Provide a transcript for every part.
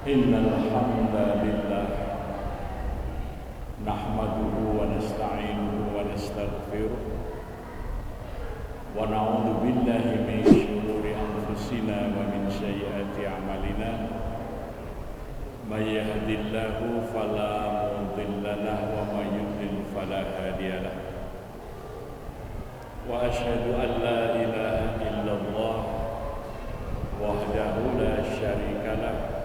Innal hamdalillah nahmaduhu wa nasta'inuhu wa nastaghfiruh wa na'udzu billahi min shururi anfusina wa min sayyiati a'malina may yahdihillahu fala mudilla lahu wa may yudlil fala hadiya lahu wa asyhadu an la ilaha illallah wahdahu la syarika lahu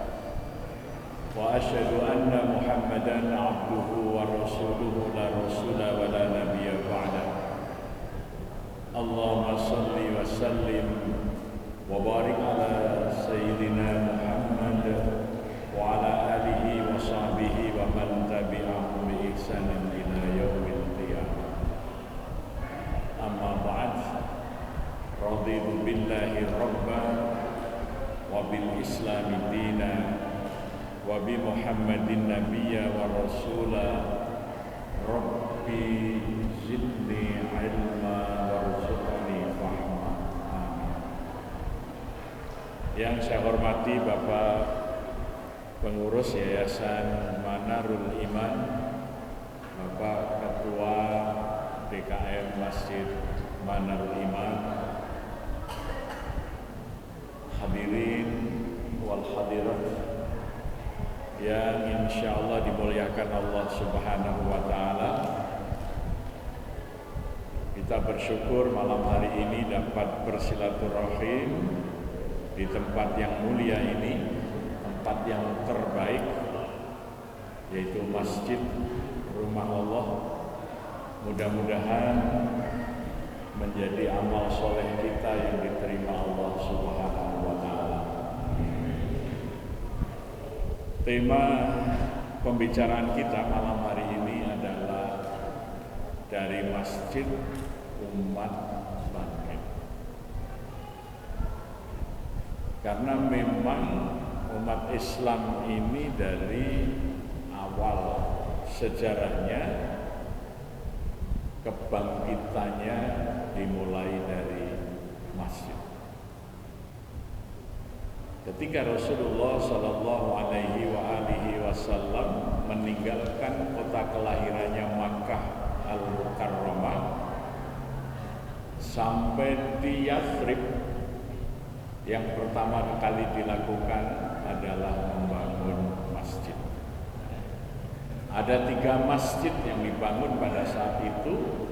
wa asyhadu anna Muhammadan abduhu wa rasuluhu la rasula wa la nabiyya ba'da. Allahumma salli wa sallim wa barik ala sayyidina Muhammad wa ala alihi wa sahbihi wa man tabi'ahum bi ihsanin ila yaumil qiyamah. Amma ba'd. Raditu billahi rabban wa bil islami dinan wa bi Muhammadin nabiyya wa rasula rabbi zidni ilma warzuqni fahma. Amin. Yang saya hormati Bapak pengurus Yayasan Manarul Iman, Bapak Ketua DKM Masjid Manarul Iman, hadirin wal hadirat yang insyaallah dimuliakan Allah Subhanahu wa taala. Kita bersyukur malam hari ini dapat bersilaturahim di tempat yang mulia ini, tempat yang terbaik, yaitu Masjid Rumah Allah. Mudah-mudahan menjadi amal soleh kita yang diterima Allah Subhanahu wa taala. Tema pembicaraan kita malam hari ini adalah dari Masjid Umat Bangkit. Karena memang umat Islam ini dari awal sejarahnya, kebangkitannya dimulai dari masjid. Ketika Rasulullah Sallallahu Alaihi Wasallam meninggalkan kota kelahirannya Makkah Al-Mukarramah sampai di Yathrib, yang pertama kali dilakukan adalah membangun masjid. Ada 3 masjid yang dibangun pada saat itu.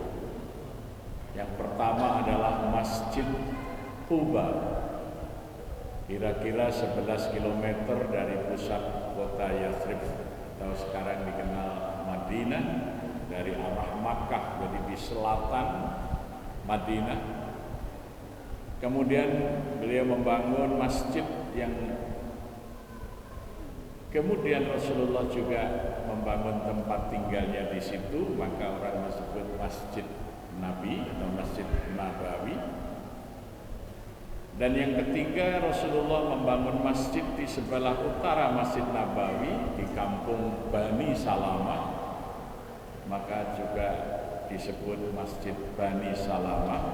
Yang pertama adalah Masjid Quba, kira-kira 11 km dari pusat kota Yathrib atau sekarang dikenal Madinah, dari arah Makkah, jadi di selatan Madinah. Kemudian beliau membangun masjid yang kemudian Rasulullah juga membangun tempat tinggalnya di situ, maka orang disebut Masjid Nabi atau Masjid Nabawi. Dan yang ketiga, Rasulullah membangun masjid di sebelah utara Masjid Nabawi di kampung Bani Salamah, maka juga disebut Masjid Bani Salamah.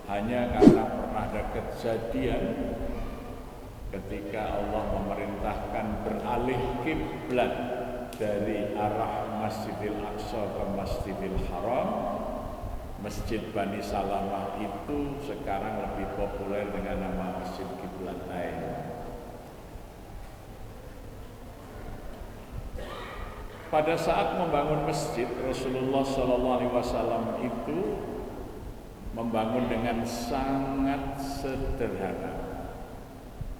Hanya karena pernah ada kejadian ketika Allah memerintahkan beralih kiblat dari arah Masjidil Aqsa ke Masjidil Haram, Masjid Bani Salamah itu sekarang lebih populer dengan nama Masjid Qiblatain. Pada saat membangun masjid, Rasulullah SAW itu membangun dengan sangat sederhana.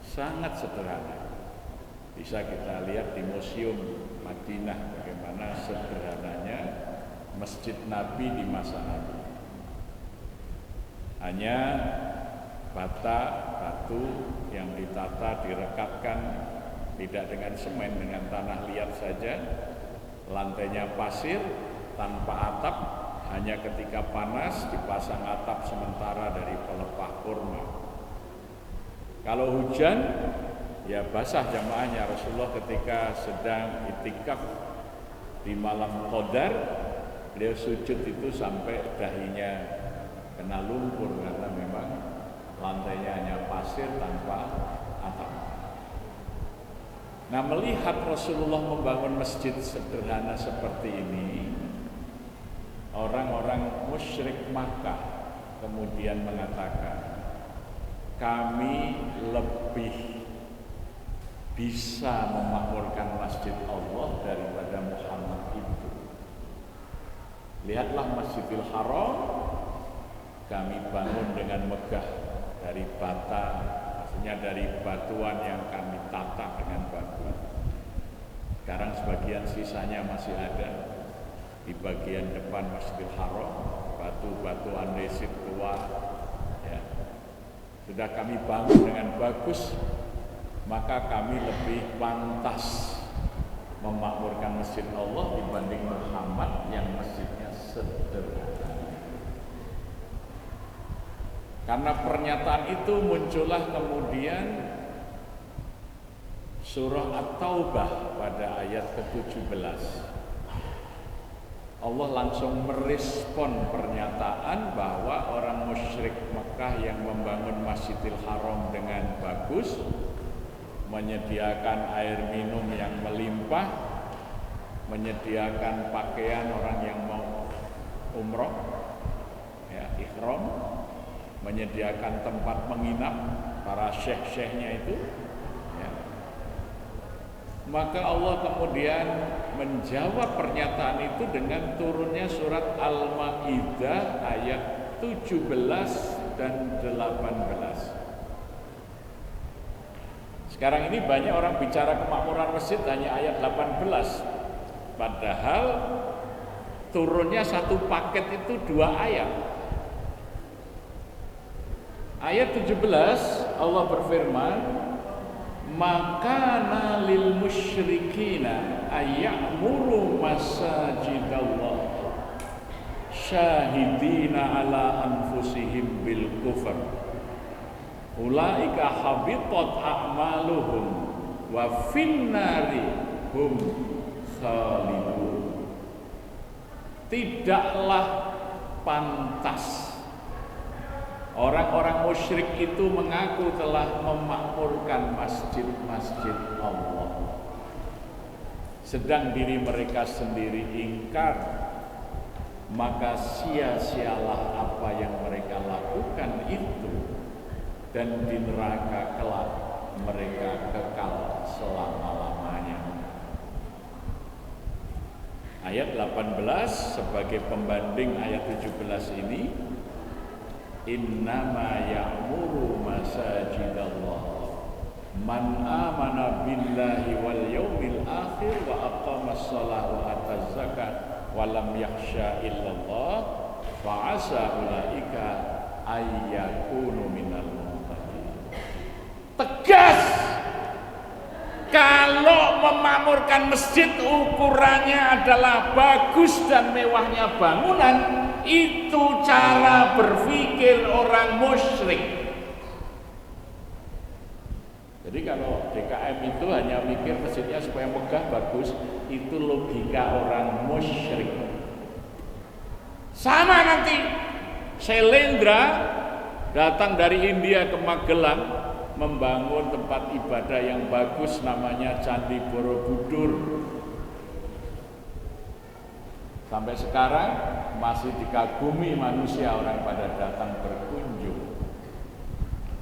Sangat sederhana. Bisa kita lihat di Museum Madinah bagaimana sederhananya Masjid Nabi di masa Nabi. Hanya batu yang ditata, direkatkan, tidak dengan semen, dengan tanah liat saja. Lantainya pasir, tanpa atap, hanya ketika panas dipasang atap sementara dari pelepah kurma. Kalau hujan, ya basah jamaahnya. Rasulullah ketika sedang itikaf di malam Qadar, beliau sujud itu sampai dahinya kena lumpur karena memang lantainya hanya pasir tanpa atap. Nah, melihat Rasulullah membangun masjid sederhana seperti ini, orang-orang musyrik Makkah kemudian mengatakan, kami lebih bisa memakmurkan masjid Allah daripada Muhammad itu. Lihatlah Masjidil Haram, kami bangun dengan megah dari bata, maksudnya dari batuan yang kami tata dengan bagus. Sekarang sebagian sisanya masih ada di bagian depan Masjidil Haram, batu-batu andesit tua, ya. Sudah kami bangun dengan bagus, maka kami lebih pantas memakmurkan masjid Allah dibanding Muhammad yang masjidnya sederhana. Karena pernyataan itu muncullah kemudian surah At-Taubah pada ayat ke-17. Allah langsung merespon pernyataan bahwa orang musyrik Mekah yang membangun Masjidil Haram dengan bagus, menyediakan air minum yang melimpah, menyediakan pakaian orang yang mau umroh, ya, ihram, menyediakan tempat menginap para syekh-syekhnya itu, ya. Maka Allah kemudian menjawab pernyataan itu dengan turunnya surat Al-Maidah ayat 17 dan 18. Sekarang ini banyak orang bicara kemakmuran masjid hanya ayat 18. Padahal turunnya satu paket itu 2 ayat. Ayat 17 Allah berfirman, "Makana lil musyrikina ayya'muru masajidallah syahidina ala anfusihim bil kufr. Ulaika habitat a'maluhum wa finnari hum khalidun." Tidaklah pantas orang-orang musyrik itu mengaku telah memakmurkan masjid-masjid Allah, sedang diri mereka sendiri ingkar, maka sia-sialah apa yang mereka lakukan itu, dan di neraka kelak mereka kekal selama-lamanya. Ayat 18 sebagai pembanding ayat 17 ini, innama ya'muru masajidallah man amana billahi wal yawmil akhir wa aqamas shalah wa ataz zakat wa lam yakhsha illallah fa asa ulaika ayyakunu minal muttaqin. Tegas, kalau memakmurkan masjid ukurannya adalah bagus dan mewahnya bangunan, itu cara berpikir orang musyrik. Jadi kalau DKM itu hanya mikir masjidnya supaya megah bagus, itu logika orang musyrik. Sama nanti Syailendra datang dari India ke Magelang membangun tempat ibadah yang bagus namanya Candi Borobudur. Sampai sekarang masih dikagumi manusia, orang pada datang berkunjung.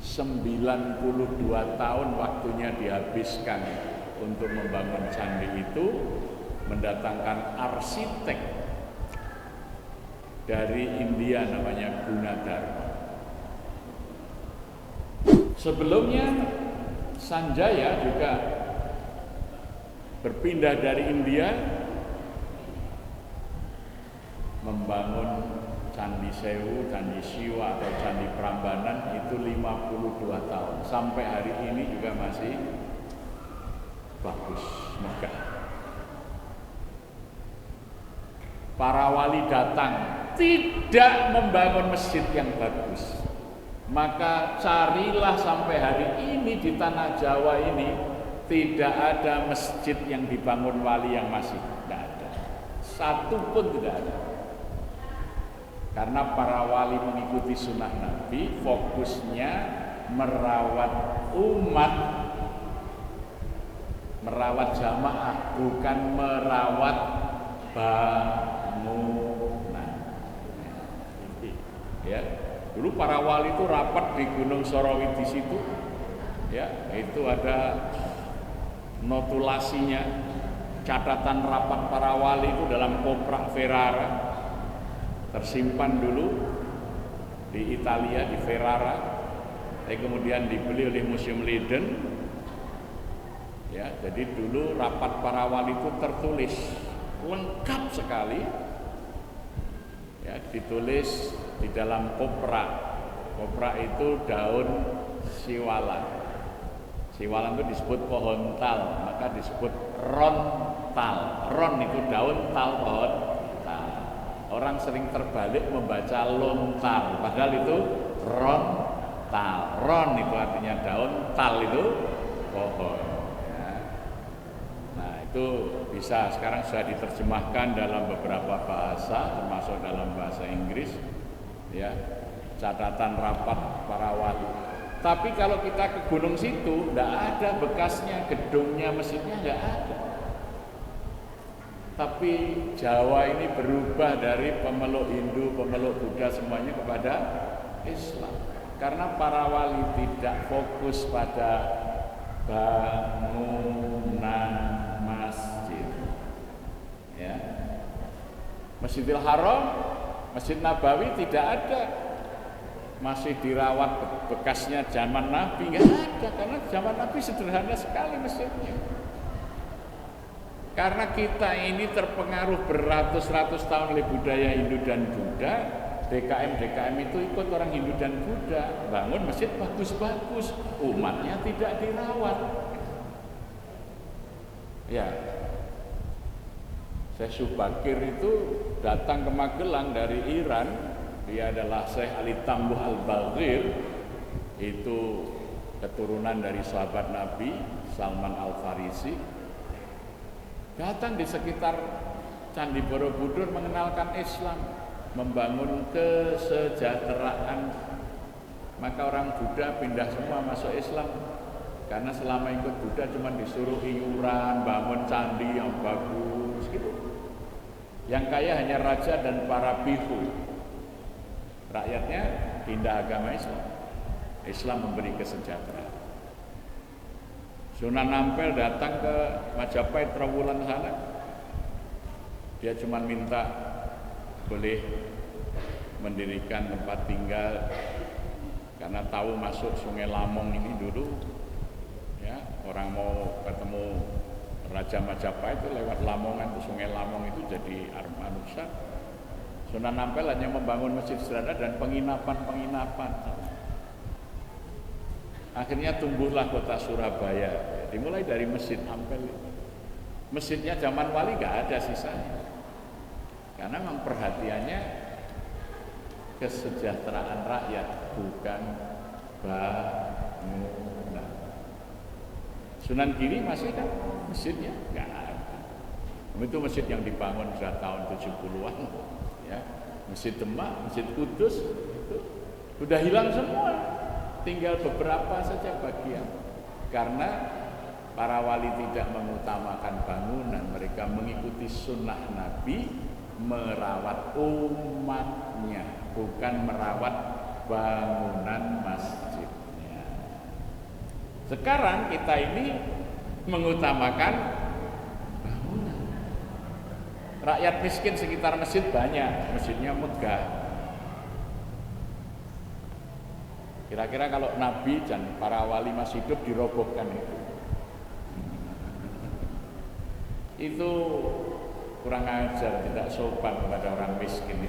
92 tahun waktunya dihabiskan untuk membangun candi itu, mendatangkan arsitek dari India namanya Gunadharma. Sebelumnya Sanjaya juga berpindah dari India membangun Candi Sewu, Candi Siwa atau Candi Prambanan itu 52 tahun. Sampai hari ini juga masih bagus, megah. Para wali datang tidak membangun masjid yang bagus. Maka carilah sampai hari ini di tanah Jawa ini tidak ada masjid yang dibangun wali yang masih tidak ada. Satu pun tidak ada. Karena para wali mengikuti sunnah Nabi, fokusnya merawat umat, merawat jamaah, bukan merawat bangunan. Ya, dulu para wali itu rapat di Gunung Sorowi di situ. Ya, itu ada notulasinya, catatan rapat para wali itu dalam koprak Ferrara, tersimpan dulu di Italia di Ferrara, kemudian dibeli oleh Museum Leiden. Ya, jadi dulu rapat para wali itu tertulis lengkap sekali. Ya, ditulis di dalam koprak. Koprak itu daun siwalan. Siwalan itu disebut pohon tal, maka disebut rontal. Ron itu daun, tal pohon tal. Orang sering terbalik membaca lontal, padahal itu rontal. Ron itu artinya daun, tal itu pohon. Itu bisa sekarang sudah diterjemahkan dalam beberapa bahasa, termasuk dalam bahasa Inggris, ya, catatan rapat para wali. Tapi kalau kita ke gunung situ, tidak ada bekasnya, gedungnya, masjidnya nggak ada. Tapi Jawa ini berubah dari pemeluk Hindu, pemeluk Buddha semuanya kepada Islam, karena para wali tidak fokus pada bangunan masjid. Ya. Masjidil Haram, Masjid Nabawi tidak ada, masih dirawat bekasnya zaman Nabi, nggak ada, karena zaman Nabi sederhana sekali masjidnya. Karena kita ini terpengaruh beratus-ratus tahun oleh budaya Hindu dan Buddha, DKM itu ikut orang Hindu dan Buddha, bangun masjid bagus-bagus, umatnya tidak dirawat. Ya, Syekh Subakir itu datang ke Magelang dari Iran. Dia adalah Syekh Ali Tambuh Al-Baghir, itu keturunan dari sahabat Nabi Salman Al-Farisi. Datang di sekitar Candi Borobudur mengenalkan Islam, membangun kesejahteraan. Maka orang Buddha pindah semua masuk Islam, karena selama ikut Buddha cuma disuruh iuran, bangun candi yang bagus gitu. Yang kaya hanya raja dan para biku. Rakyatnya pindah agama Islam. Islam memberi kesejahteraan. Sunan Ampel datang ke Majapahit Trawulan sana. Dia cuma minta boleh mendirikan tempat tinggal, karena tahu masuk Sungai Lamong ini dulu, ya, orang mau ketemu Raja Majapahit itu lewat Lamongan, itu Sungai Lamong itu jadi armanusa. Sunan Ampel hanya membangun masjid sederhana dan penginapan. Akhirnya tumbuhlah kota Surabaya, dimulai dari Masjid Ampel. Masjidnya zaman wali nggak ada sisanya, karena memang perhatiannya kesejahteraan rakyat, bukan bangunan. Sunan Giri masih kan masjidnya nggak ada. Itu masjid yang dibangun sudah tahun 70-an, ya. Masjid Demak, Masjid Kudus itu sudah hilang semua, tinggal beberapa saja bagian. Karena para wali tidak mengutamakan bangunan, mereka mengikuti sunnah Nabi, merawat umatnya, bukan merawat bangunan masjidnya. Sekarang kita ini mengutamakan bangunan. Rakyat miskin sekitar masjid banyak, masjidnya megah. Kira-kira kalau Nabi dan para wali masih hidup dirobohkan itu kurang ajar, tidak sopan kepada orang miskin.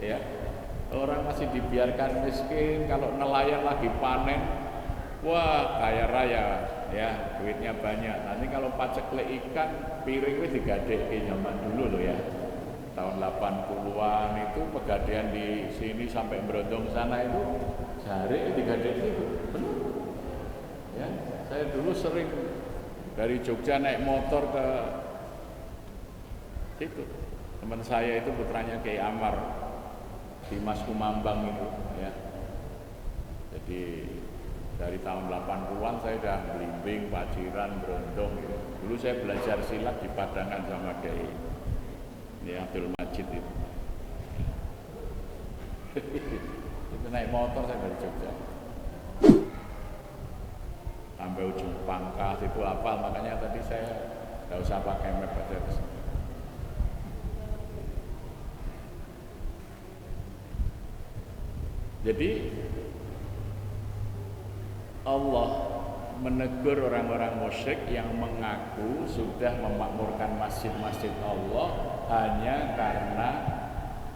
Ya, orang masih dibiarkan miskin, kalau nelayan lagi panen, wah kaya raya, ya, duitnya banyak. Nanti kalau paceklik ikan, piring itu digadekke zaman dulu loh ya. Tahun 80-an itu pegadaian di sini sampai Brondong sana itu jari digadekke itu. Benar. Ya, saya dulu sering dari Jogja naik motor ke situ. Teman saya itu putranya Kiai Amar di Mas Kumambang itu, ya. Jadi Dari tahun 80-an saya sudah belimbing, paciran, berondong gitu. Dulu saya belajar silat di Padangan sama Kiai ini Abdul Majid itu. Itu naik motor saya dari Jogja sampai ujung Pangkas itu hafal, makanya tadi saya nggak usah pakai map aja kesini. Jadi Allah menegur orang-orang musyrik yang mengaku sudah memakmurkan masjid-masjid Allah hanya karena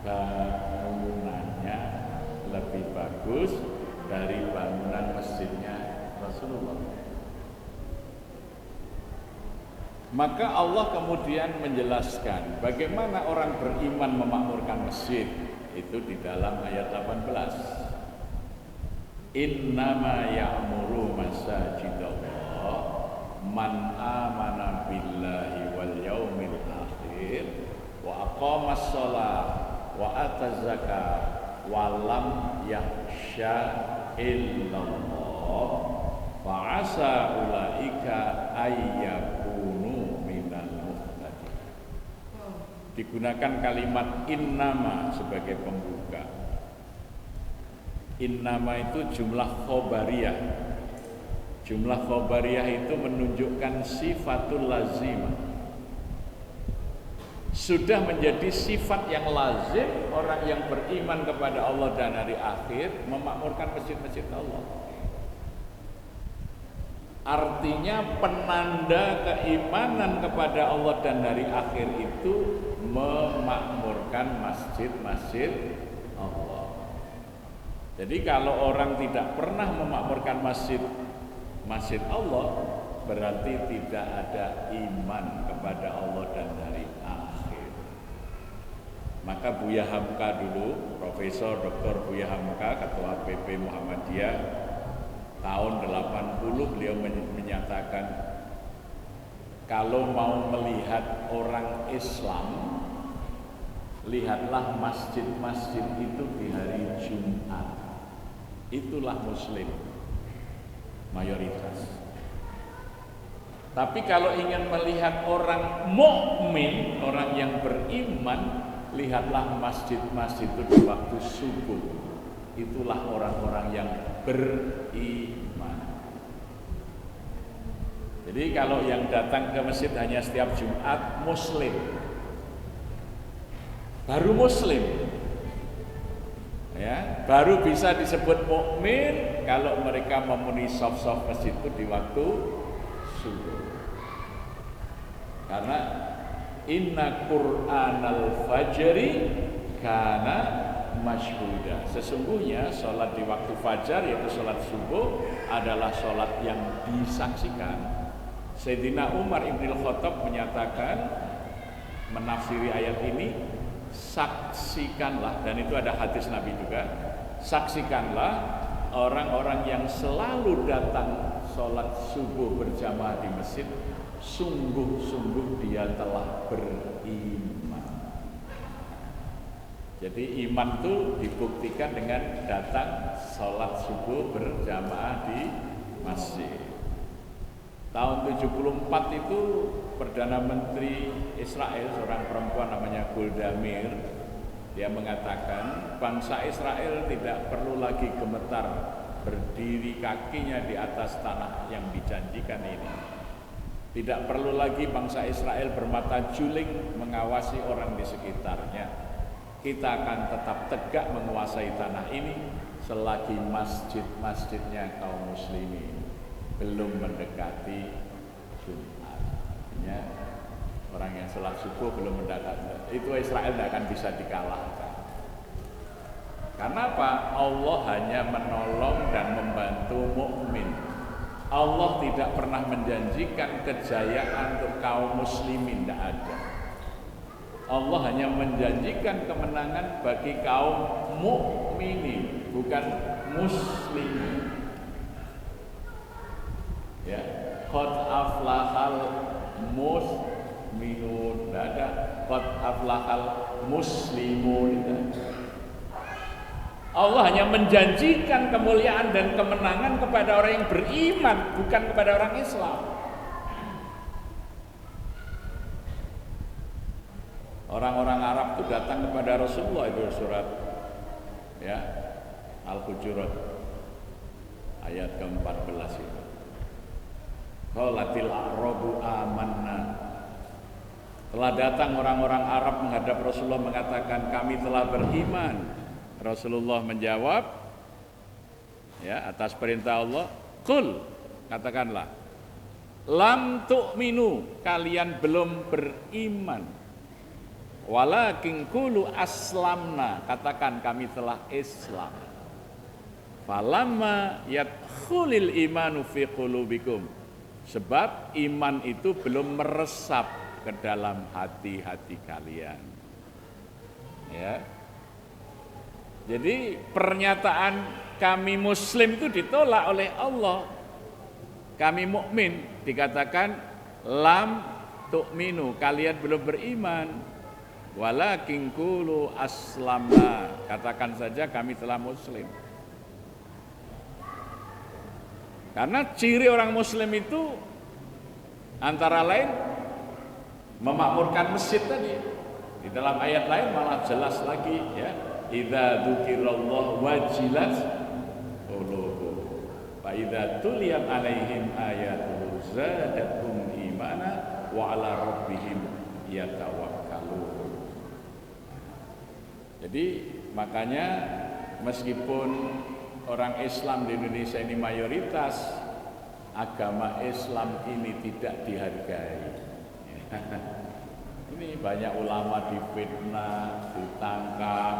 bangunannya lebih bagus dari bangunan masjidnya Rasulullah. Maka Allah kemudian menjelaskan bagaimana orang beriman memakmurkan masjid itu di dalam ayat 18. Innama ya'muru masajidallah man amana billahi wal yaumil akhir wa aqamas shalah wa ataz zakat wa lam yakhsha illallah fa asa ulaika ayyakunu minal muhtadin. Digunakan kalimat innama sebagai pembuka. Innama itu jumlah khobariyah. Jumlah khobariyah itu menunjukkan sifatul lazimah. Sudah menjadi sifat yang lazim orang yang beriman kepada Allah dan hari akhir memakmurkan masjid-masjid Allah. Artinya penanda keimanan kepada Allah dan hari akhir itu memakmurkan masjid-masjid Allah. Jadi kalau orang tidak pernah memakmurkan masjid Allah, berarti tidak ada iman kepada Allah dan hari akhir. Maka Buya Hamka dulu, Profesor Dr. Buya Hamka, Ketua PP Muhammadiyah, tahun 80 beliau menyatakan kalau mau melihat orang Islam, lihatlah masjid-masjid itu di hari Jumat. Itulah muslim mayoritas. Tapi kalau ingin melihat orang mukmin, orang yang beriman, lihatlah masjid-masjid itu di waktu subuh. Itulah orang-orang yang beriman. Jadi kalau yang datang ke masjid hanya setiap Jumat, muslim, baru muslim. Ya, baru bisa disebut mukmin kalau mereka memenuhi saf-saf masjid itu di waktu subuh. Karena inna Qur'anal fajri kana masyhuda. Sesungguhnya sholat di waktu fajar yaitu sholat subuh adalah sholat yang disaksikan. Sayyidina Umar Ibnul Khattab menyatakan menafsiri ayat ini, saksikanlah, dan itu ada hadis Nabi juga, saksikanlah orang-orang yang selalu datang sholat subuh berjamaah di masjid, sungguh-sungguh dia telah beriman. Jadi iman itu dibuktikan dengan datang sholat subuh berjamaah di masjid. Tahun 74 itu Perdana Menteri Israel, seorang perempuan namanya Golda Meir, dia mengatakan bangsa Israel tidak perlu lagi gemetar berdiri kakinya di atas tanah yang dijanjikan ini. Tidak perlu lagi bangsa Israel bermata juling mengawasi orang di sekitarnya. Kita akan tetap tegak menguasai tanah ini selagi masjid-masjidnya kaum muslimin belum mendekati Jumat. Artinya orang yang sholat subuh belum mendekati, itu Israel tidak akan bisa dikalahkan. Karena apa? Allah hanya menolong dan membantu mukmin. Allah tidak pernah menjanjikan kejayaan untuk kaum muslimin, tidak ada. Allah hanya menjanjikan kemenangan bagi kaum mukminin, bukan muslimin. Ya, qad aflahal muslimun, tidak ada qad aflahal muslimun. Allah hanya menjanjikan kemuliaan dan kemenangan kepada orang yang beriman, bukan kepada orang Islam. Orang-orang Arab itu datang kepada Rasulullah, itu surat ya Al-Hujurat ayat ke-14 itu. Qalatil a'rabu amanna. Telah datang orang-orang Arab menghadap Rasulullah mengatakan kami telah beriman. Rasulullah menjawab ya atas perintah Allah, qul, katakanlah, lam tu'minu, kalian belum beriman. Walakin qulu aslamna, katakan kami telah Islam. Falamma yadkhulil imanu fi qulubikum, sebab iman itu belum meresap ke dalam hati-hati kalian. Ya. Jadi pernyataan kami muslim itu ditolak oleh Allah. Kami mukmin dikatakan lam tu'minu, kalian belum beriman. Walakin qulu aslamna, katakan saja kami telah muslim. Karena ciri orang muslim itu antara lain memakmurkan masjid tadi. Di dalam ayat lain malah jelas lagi ya. Idza dzukirallahu wajilat qulubuhum wa idza tuliyat alaihim ayatuhu zadatuhum imana wa ala rabbihim yatawakkalun. Jadi makanya meskipun orang Islam di Indonesia ini mayoritas, agama Islam ini tidak dihargai. Ini banyak ulama difitnah, ditangkap,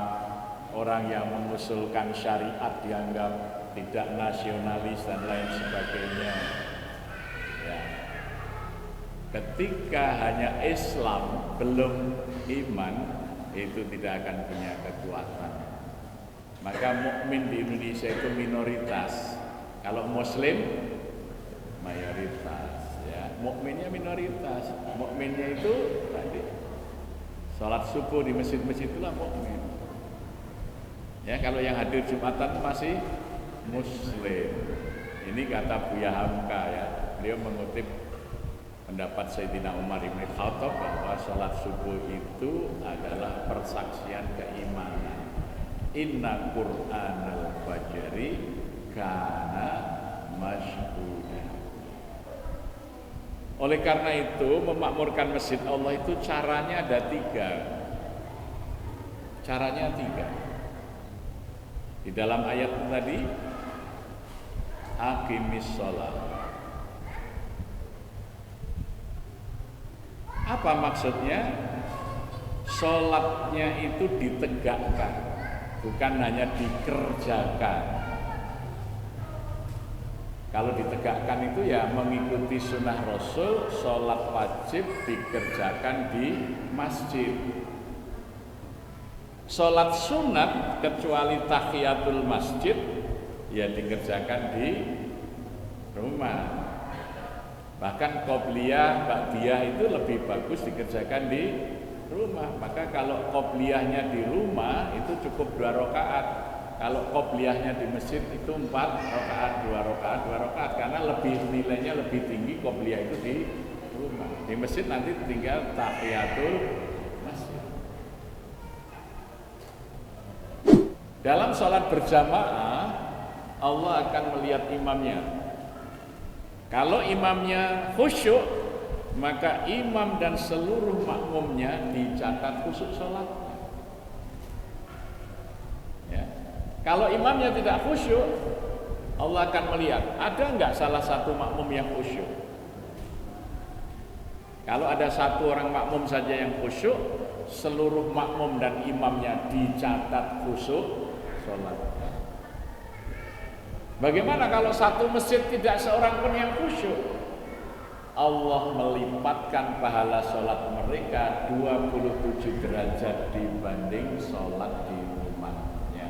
orang yang mengusulkan syariat dianggap tidak nasionalis dan lain sebagainya. Ya. Ketika hanya Islam belum iman, itu tidak akan punya kekuatan. Maka mukmin di Indonesia itu minoritas. Kalau Muslim mayoritas. Ya, mukminnya minoritas. Mukminnya itu tadi salat subuh di masjid-masjid itulah mukmin. Ya, kalau yang hadir Jumatan masih Muslim. Ini kata Buya Hamka ya. Beliau mengutip pendapat Sayyidina Umar bin Khattab bahwa salat subuh itu adalah persaksian keimanan. Inna Qur'anal fajri kana mashhuda. Oleh karena itu memakmurkan masjid Allah itu caranya ada 3. Caranya 3. Di dalam ayat tadi aqimis shalah. Apa maksudnya? Sholatnya itu ditegakkan, bukan hanya dikerjakan. Kalau ditegakkan itu ya mengikuti sunnah Rasul, sholat wajib dikerjakan di masjid. Sholat sunat kecuali tahiyatul masjid ya dikerjakan di rumah. Bahkan qobliyah, ba'diyah itu lebih bagus dikerjakan di rumah. Maka kalau qobliyahnya di rumah itu cukup 2 rakaat. Kalau qobliyahnya di masjid itu 4 rakaat, 2 rakaat, 2 rakaat. Karena lebih nilainya lebih tinggi qobliyah itu di rumah. Di masjid nanti tinggal tahiyatul masjid. Dalam sholat berjamaah Allah akan melihat imamnya. Kalau imamnya khusyuk, maka imam dan seluruh makmumnya dicatat khusyuk sholatnya. Ya. Kalau imamnya tidak khusyuk, Allah akan melihat ada enggak salah satu makmum yang khusyuk. Kalau ada satu orang makmum saja yang khusyuk, seluruh makmum dan imamnya dicatat khusyuk sholat. Bagaimana kalau satu masjid tidak seorang pun yang khusyuk? Allah melipatkan pahala sholat mereka 27 derajat dibanding sholat di rumahnya.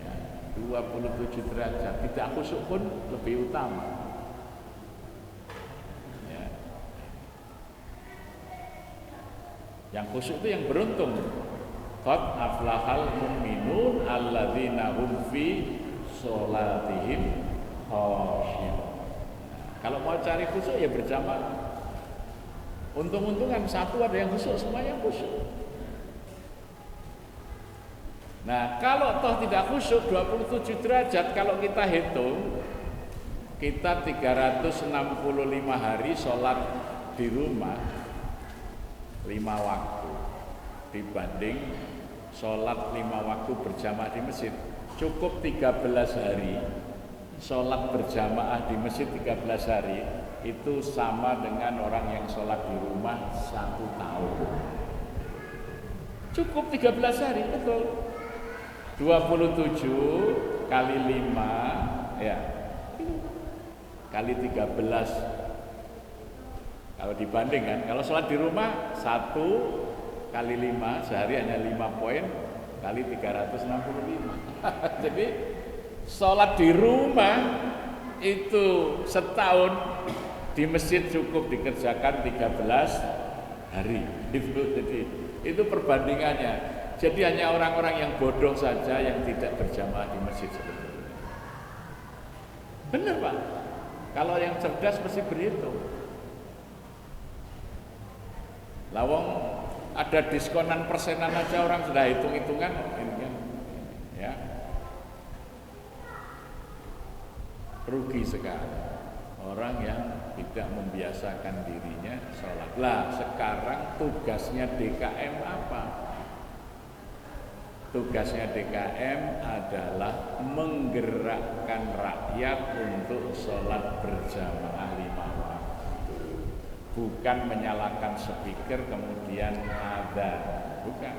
Ya, 27 derajat, tidak khusyuk pun lebih utama. Ya. Yang khusyuk itu yang beruntung. qad aflahal mu'minun alladzina hum fi sholatihim khashi'un. Kalau mau cari khusyuk ya berjamaah. Untung-untungan satu ada yang khusyuk, semuanya khusyuk. Nah, kalau toh tidak khusyuk 27 derajat, kalau kita hitung, kita 365 hari sholat di rumah 5 waktu dibanding sholat 5 waktu berjamaah di masjid. Cukup 13 hari sholat berjamaah di masjid 13 hari itu sama dengan orang yang sholat di rumah 1 tahun. Cukup 13 hari, betul. 27 kali 5 ya kali 13. Kalau dibandingkan, kalau sholat di rumah 1 kali 5 sehari hanya 5 poin kali 365. Jadi sholat di rumah itu setahun, di masjid cukup dikerjakan 13 hari. Jadi itu perbandingannya. Jadi hanya orang-orang yang bodoh saja yang tidak berjamaah di masjid sebetulnya. Benar Pak, kalau yang cerdas mesti berhitung. Lawang ada diskonan persenan aja orang sudah hitung-hitungan, ya rugi sekali orang yang tidak membiasakan dirinya sholat. Lah sekarang tugasnya DKM apa? Tugasnya DKM adalah menggerakkan rakyat untuk sholat berjamaah 5 waktu. Bukan menyalakan speaker kemudian adzan. Bukan.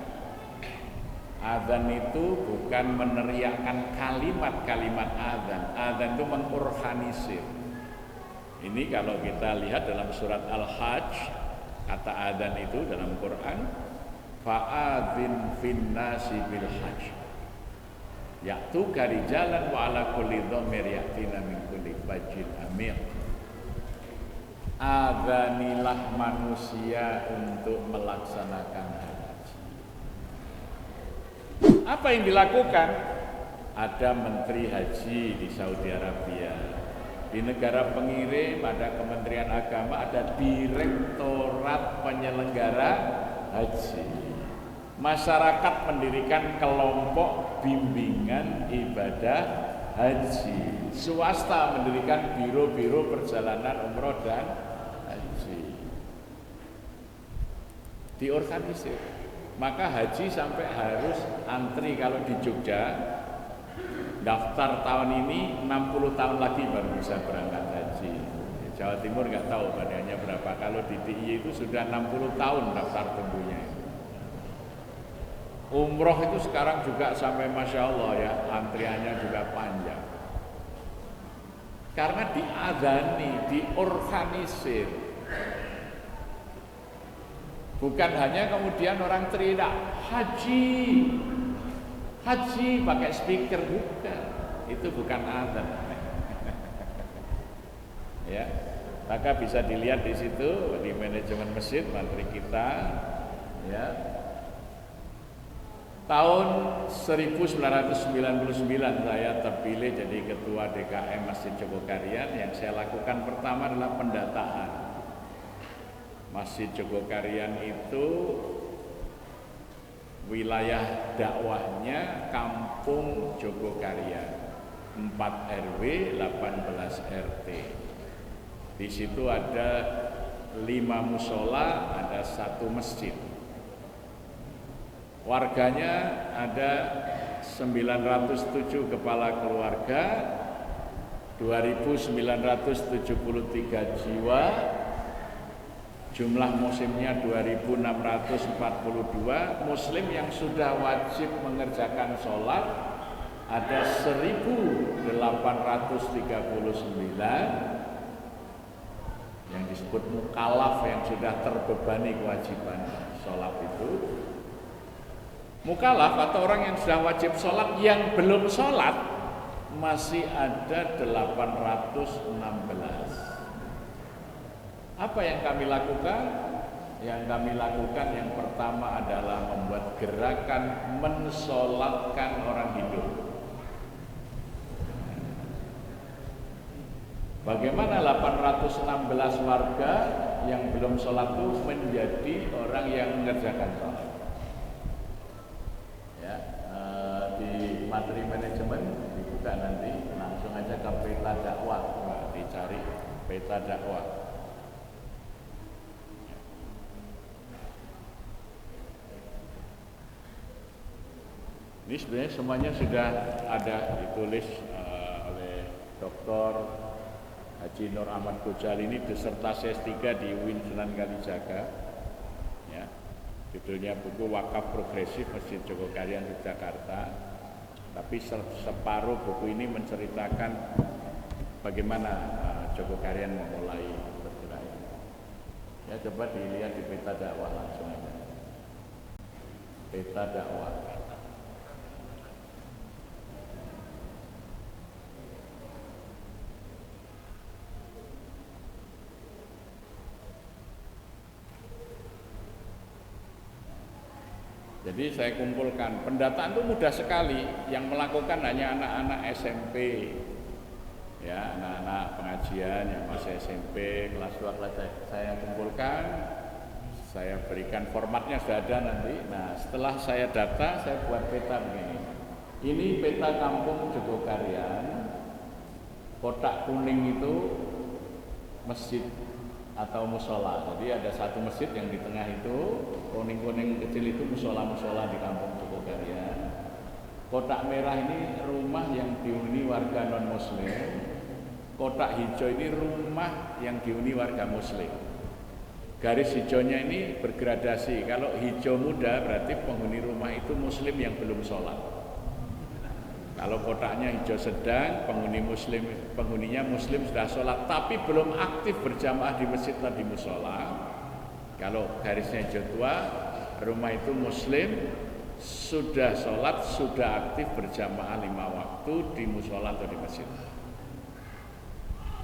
Adzan itu bukan meneriakkan kalimat-kalimat adzan. Adzan itu mengorganisir. Ini kalau kita lihat dalam surat Al-Hajj, kata adzan itu dalam Quran, fa'adzin finnasi bil hajj ya'tuka rijalan wa ala kulli dhamir ya'tina min kulli fajjin amir. Adzanilah manusia untuk melaksanakan haji. Apa yang dilakukan? Ada menteri haji di Saudi Arabia. Di negara pengirim ada Kementerian Agama, ada Direktorat Penyelenggara Haji. Masyarakat mendirikan kelompok bimbingan ibadah haji. Swasta mendirikan biro-biro perjalanan umroh dan haji. Diorganisir. Maka haji sampai harus antri. Kalau di Jogja daftar tahun ini 60 tahun lagi baru bisa berangkat haji. Di Jawa Timur nggak tahu badannya berapa. Kalau di DIY itu sudah 60 tahun daftar tunggunya. Umroh itu sekarang juga sampai Masya Allah ya, antriannya juga panjang. Karena diadzani, diorganisir. Bukan hanya kemudian orang teriak haji, haji pakai speaker, bukan. Itu bukan adzan. Ya, maka bisa dilihat di situ di manajemen masjid menteri kita, ya. Tahun 1999 saya terpilih jadi ketua DKM Masjid Jogokarian. Yang saya lakukan pertama adalah pendataan. Masjid Jogokarian itu wilayah dakwahnya Kampung Jogokarian, 4 RW 18 RT. Di situ ada 5 musola, ada 1 masjid. Warganya ada 907 kepala keluarga, 2.973 jiwa, jumlah musimnya 2.642, muslim yang sudah wajib mengerjakan sholat ada 1.839, yang disebut mukallaf yang sudah terbebani kewajiban sholat itu. Mukallaf atau orang yang sudah wajib sholat, yang belum sholat masih ada 816. Apa yang kami lakukan? yang kami lakukan yang pertama adalah membuat gerakan mensolatkan orang hidup. Bagaimana 816 warga yang belum sholat itu menjadi orang yang mengerjakan sholat? Ya, di materi manajemen dibuka nanti, langsung aja ke peta dakwah, dicari peta dakwah. Ini sebenarnya semuanya sudah ada ditulis oleh Dr. Haji Nur Ahmad Ghazali, ini disertasi S3 di UIN Sunan Kalijaga. Ya. Judulnya buku Wakaf Progresif Masjid Jogokarian Yogyakarta. Tapi separuh buku ini menceritakan bagaimana Jogokarian memulai bergerak. Ya, coba dilihat di peta dakwah langsung aja. Peta dakwah. Jadi saya kumpulkan, pendataan itu mudah sekali, yang melakukan hanya anak-anak SMP, ya anak-anak pengajian yang masih SMP, kelas 2, kelas 3. Saya kumpulkan, saya berikan formatnya sudah ada nanti. Nah setelah saya data, saya buat peta begini. Ini peta kampung Jogokarian, kotak kuning itu masjid atau musola. Jadi ada satu masjid yang di tengah itu, kuning-kuning kecil itu musola-musola di kampung Jogokarian. Kotak merah ini rumah yang dihuni warga non muslim. Kotak hijau ini rumah yang dihuni warga muslim. Garis hijaunya ini bergradasi. Kalau hijau muda berarti penghuni rumah itu muslim yang belum sholat. Kalau kotaknya hijau sedang, penghuninya muslim sudah sholat, tapi belum aktif berjamaah di masjid atau di musola. Kalau garisnya hijau tua, rumah itu muslim, sudah sholat, sudah aktif berjamaah 5 waktu di musola atau di masjid.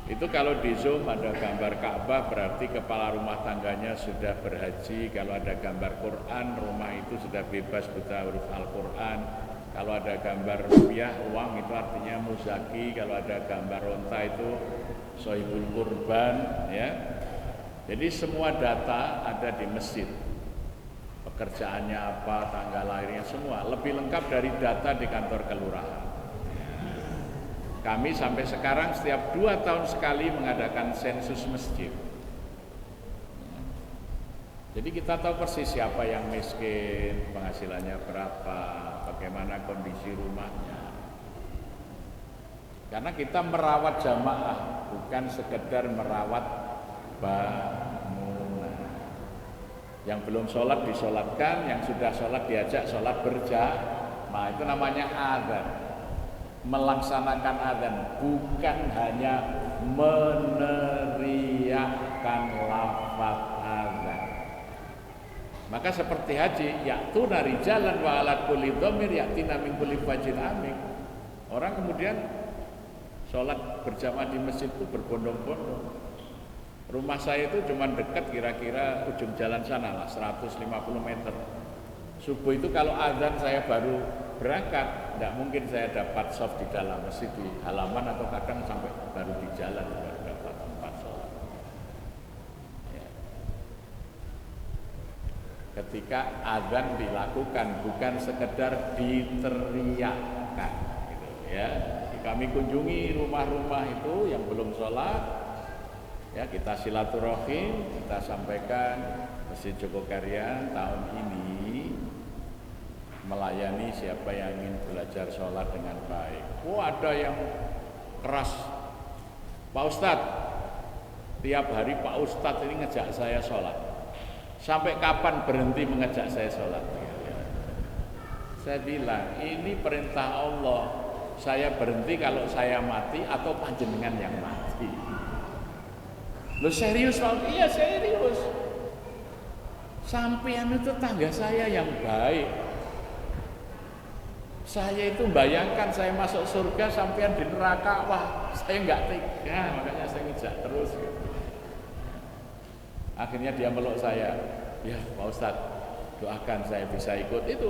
Itu kalau di Zoom ada gambar Ka'bah berarti kepala rumah tangganya sudah berhaji. Kalau ada gambar Quran, rumah itu sudah bebas buta huruf Al-Quran. Kalau ada gambar rupiah, uang itu artinya muzaki. Kalau ada gambar onta itu sohibul kurban, ya. Jadi semua data ada di masjid. Pekerjaannya apa, tanggal lahirnya semua. Lebih lengkap dari data di kantor kelurahan. Kami sampai sekarang setiap 2 tahun sekali mengadakan sensus masjid. Jadi kita tahu persis siapa yang miskin, penghasilannya berapa, bagaimana kondisi rumahnya. Karena kita merawat jamaah, bukan sekedar merawat bangunan. Yang belum sholat disolatkan, yang sudah sholat diajak sholat berjamaah. Itu namanya adzan. Melaksanakan adzan, bukan hanya meneriakkan lafaz adzan. Maka seperti haji, ya'tuna rijalan wa ala kulli dhamir ya'tina min kulli fajrin amik. Orang kemudian sholat berjamaah di masjid itu berbondong-bondong. Rumah saya itu cuma dekat kira-kira ujung jalan sana lah, 150 meter. Subuh itu kalau azan saya baru berangkat, tidak mungkin saya dapat soft di dalam masjid, di halaman atau kadang sampai baru di jalan baru dapat tempat sholat. Ketika azan dilakukan, bukan sekedar diteriakkan, gitu, ya. Kami kunjungi rumah-rumah itu yang belum sholat, ya kita silaturahim, kita sampaikan Masjid Jogokarian tahun ini melayani siapa yang ingin belajar sholat dengan baik. Ada yang keras, Pak Ustadz, tiap hari Pak Ustadz ini ngejak saya sholat. Sampai kapan berhenti mengajak saya sholat? Saya bilang, ini perintah Allah. Saya berhenti kalau saya mati atau panjenengan yang mati. Lo serius Pak? Iya serius. Sampean itu tetangga saya yang baik. Saya itu bayangkan saya masuk surga, sampean di neraka. Wah, saya nggak tega, makanya saya ngejak terus. Akhirnya dia meluk saya, ya Pak Ustadz doakan saya bisa ikut. Itu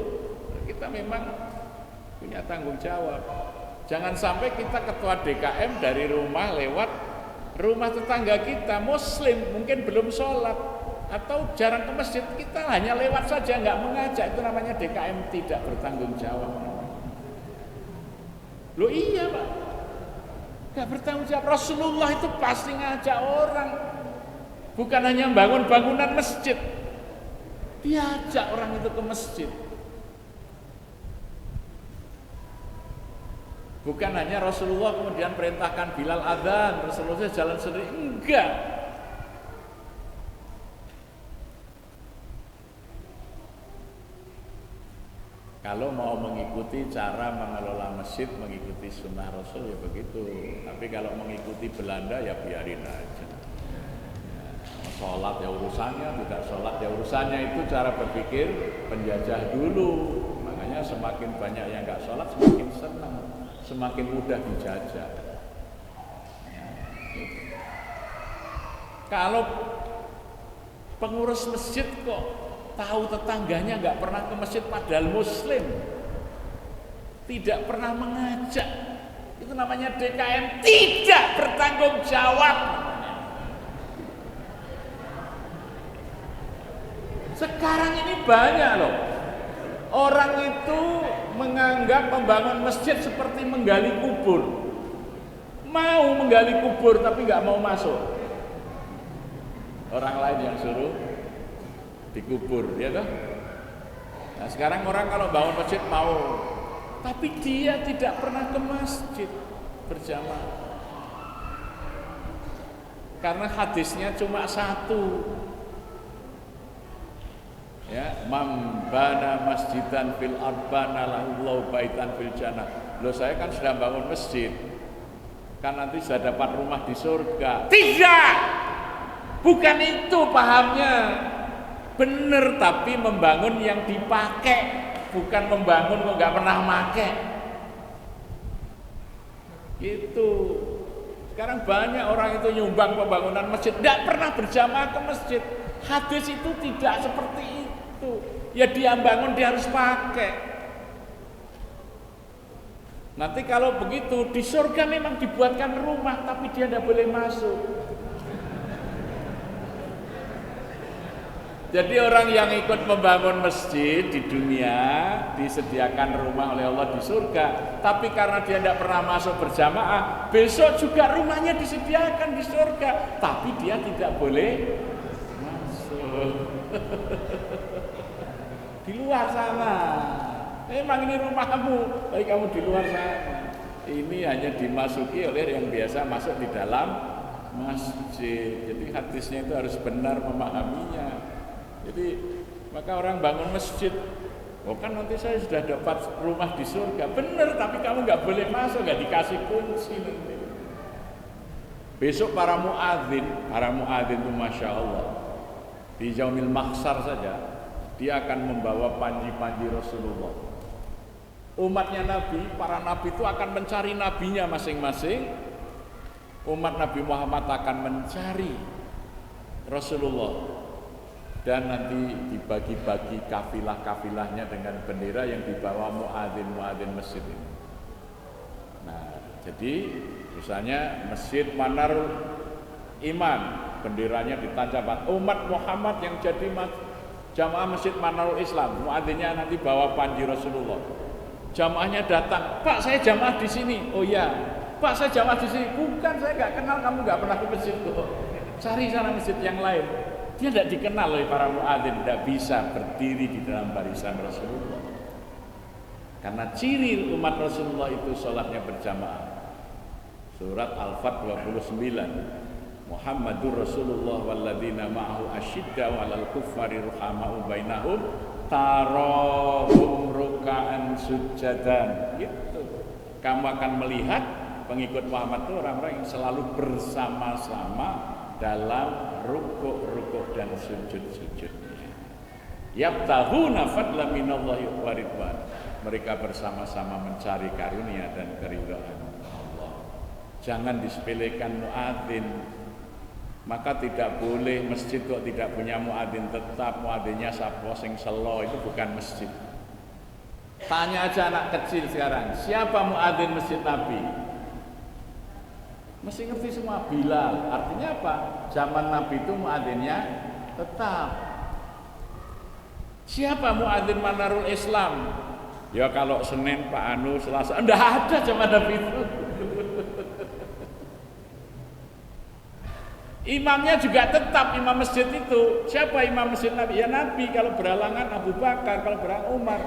kita memang punya tanggung jawab. Jangan sampai kita ketua DKM dari rumah lewat rumah tetangga kita muslim, mungkin belum sholat atau jarang ke masjid, kita hanya lewat saja nggak mengajak. Itu namanya DKM tidak bertanggung jawab. Loh iya Pak, nggak bertanggung jawab. Rasulullah itu pasti ngajak orang, bukan hanya bangun bangunan masjid, diajak orang itu ke masjid. Bukan hanya Rasulullah kemudian perintahkan Bilal adzan, Rasulullah jalan sendiri, enggak. Kalau mau mengikuti cara mengelola masjid, mengikuti sunnah Rasul ya begitu. Tapi kalau mengikuti Belanda ya biarin aja. Sholat ya urusannya, tidak sholat ya urusannya, itu cara berpikir penjajah dulu. Makanya semakin banyak yang nggak sholat semakin senang, semakin mudah dijajah. Kalau pengurus masjid kok tahu tetangganya nggak pernah ke masjid padahal muslim, tidak pernah mengajak, itu namanya DKM tidak bertanggung jawab. Sekarang ini banyak loh orang itu menganggap membangun masjid seperti menggali kubur. Mau menggali kubur tapi nggak mau masuk. Orang lain yang suruh dikubur, ya toh? Nah, sekarang orang kalau bangun masjid mau, tapi dia tidak pernah ke masjid berjamaah. Karena hadisnya cuma satu. Ya, man bana masjidan fil arbana lahu baitan fil jannah. Loh, saya kan sudah bangun masjid, kan nanti sudah dapat rumah di surga. Tidak, bukan itu pahamnya. Bener, tapi membangun yang dipakai, bukan membangun kok nggak pernah make. Gitu. Sekarang banyak orang itu nyumbang pembangunan masjid, nggak pernah berjamaah ke masjid. Hadis itu tidak seperti itu. Ya dia bangun dia harus pakai. Nanti kalau begitu di surga memang dibuatkan rumah, tapi dia tidak boleh masuk. Jadi orang yang ikut membangun masjid di dunia disediakan rumah oleh Allah di surga, tapi karena dia tidak pernah masuk berjamaah, besok juga rumahnya disediakan di surga, tapi dia tidak boleh masuk. Di luar sana. Memang ini rumahmu, tapi kamu di luar sana. Ini hanya dimasuki oleh yang biasa masuk di dalam masjid. Jadi hadisnya itu harus benar memahaminya. Jadi maka orang bangun masjid, oh kan nanti saya sudah dapat rumah di surga. Benar, tapi kamu nggak boleh masuk, nggak dikasih kunci nanti. Besok para muadzin itu masya Allah di Yaumil Mahsyar saja dia akan membawa panji-panji Rasulullah. Umatnya Nabi, para Nabi itu akan mencari nabinya masing-masing. Umat Nabi Muhammad akan mencari Rasulullah. Dan nanti dibagi-bagi kafilah-kafilahnya dengan bendera yang dibawa muadzin masjid ini. Nah, jadi misalnya Masjid Manarul Iman, benderanya ditancapkan umat Muhammad yang jadi jamaah Masjid Manarul Islam, muadzinnya nanti bawa panji Rasulullah. Jamaahnya datang, Pak saya jamaah di sini. Oh ya, Pak saya jamaah di sini. Bukan, saya nggak kenal, kamu nggak pernah ke masjid kok. Cari sana masjid yang lain. Dia tidak dikenal oleh para muadzin, tidak bisa berdiri di dalam barisan Rasulullah. Karena ciri umat Rasulullah itu sholatnya berjamaah. Surat Al-Fat 29. Muhammadur Rasulullah walladzina ma'ahu asyidda'u 'alal kuffari ruhama'u bainahum tarahum ruk'an sujadan. Gitu. Kamu akan melihat pengikut Muhammad itu orang-orang yang selalu bersama-sama dalam rukuk dan sujud-sujudnya. Yabtaghuna fadlan minallahi wa ridwan. Mereka bersama-sama mencari karunia dan keridhaan Allah. Jangan disepelekan muadzin. Maka tidak boleh masjid kok tidak punya muadzin tetap, muadzinnya sapa sing selo, itu bukan masjid. Tanya aja anak kecil sekarang, siapa muadzin masjid Nabi? Mesti ngerti semua. Bilal. Artinya apa? Zaman Nabi itu muadzinnya tetap. Siapa muadzin Manarul Islam? Ya kalau Senin Pak Anu, Selasa, enggak ada zaman Nabi itu. Imamnya juga tetap imam masjid itu. Siapa imam masjid Nabi? Ya Nabi. Kalau berhalangan Abu Bakar, kalau berhalangan Umar.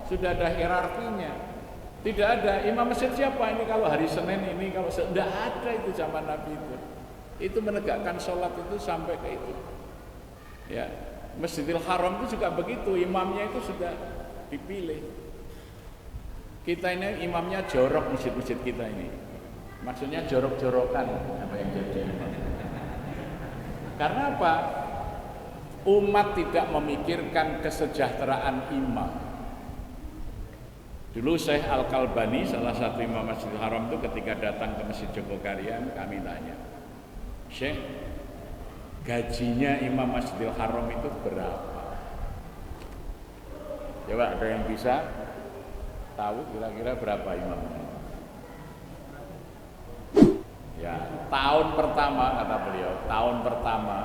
Sudah ada hierarkinya. Tidak ada imam masjid siapa ini kalau hari Senin ini, kalau tidak ada itu zaman Nabi itu. Itu menegakkan sholat itu sampai ke itu. Ya, Masjidil Haram itu juga begitu, imamnya itu sudah dipilih. Kita ini imamnya jorok masjid-masjid kita ini. Maksudnya jorok-jorokan apa yang jadi imam. Karena apa? Umat tidak memikirkan kesejahteraan imam. Dulu Syekh Al-Kalbani, salah satu imam Masjidil Haram itu ketika datang ke Masjid Jogokarian, kami tanya, Syekh, gajinya imam Masjidil Haram itu berapa? Coba ada yang bisa tahu kira-kira berapa imamnya? Ya, tahun pertama kata beliau, tahun pertama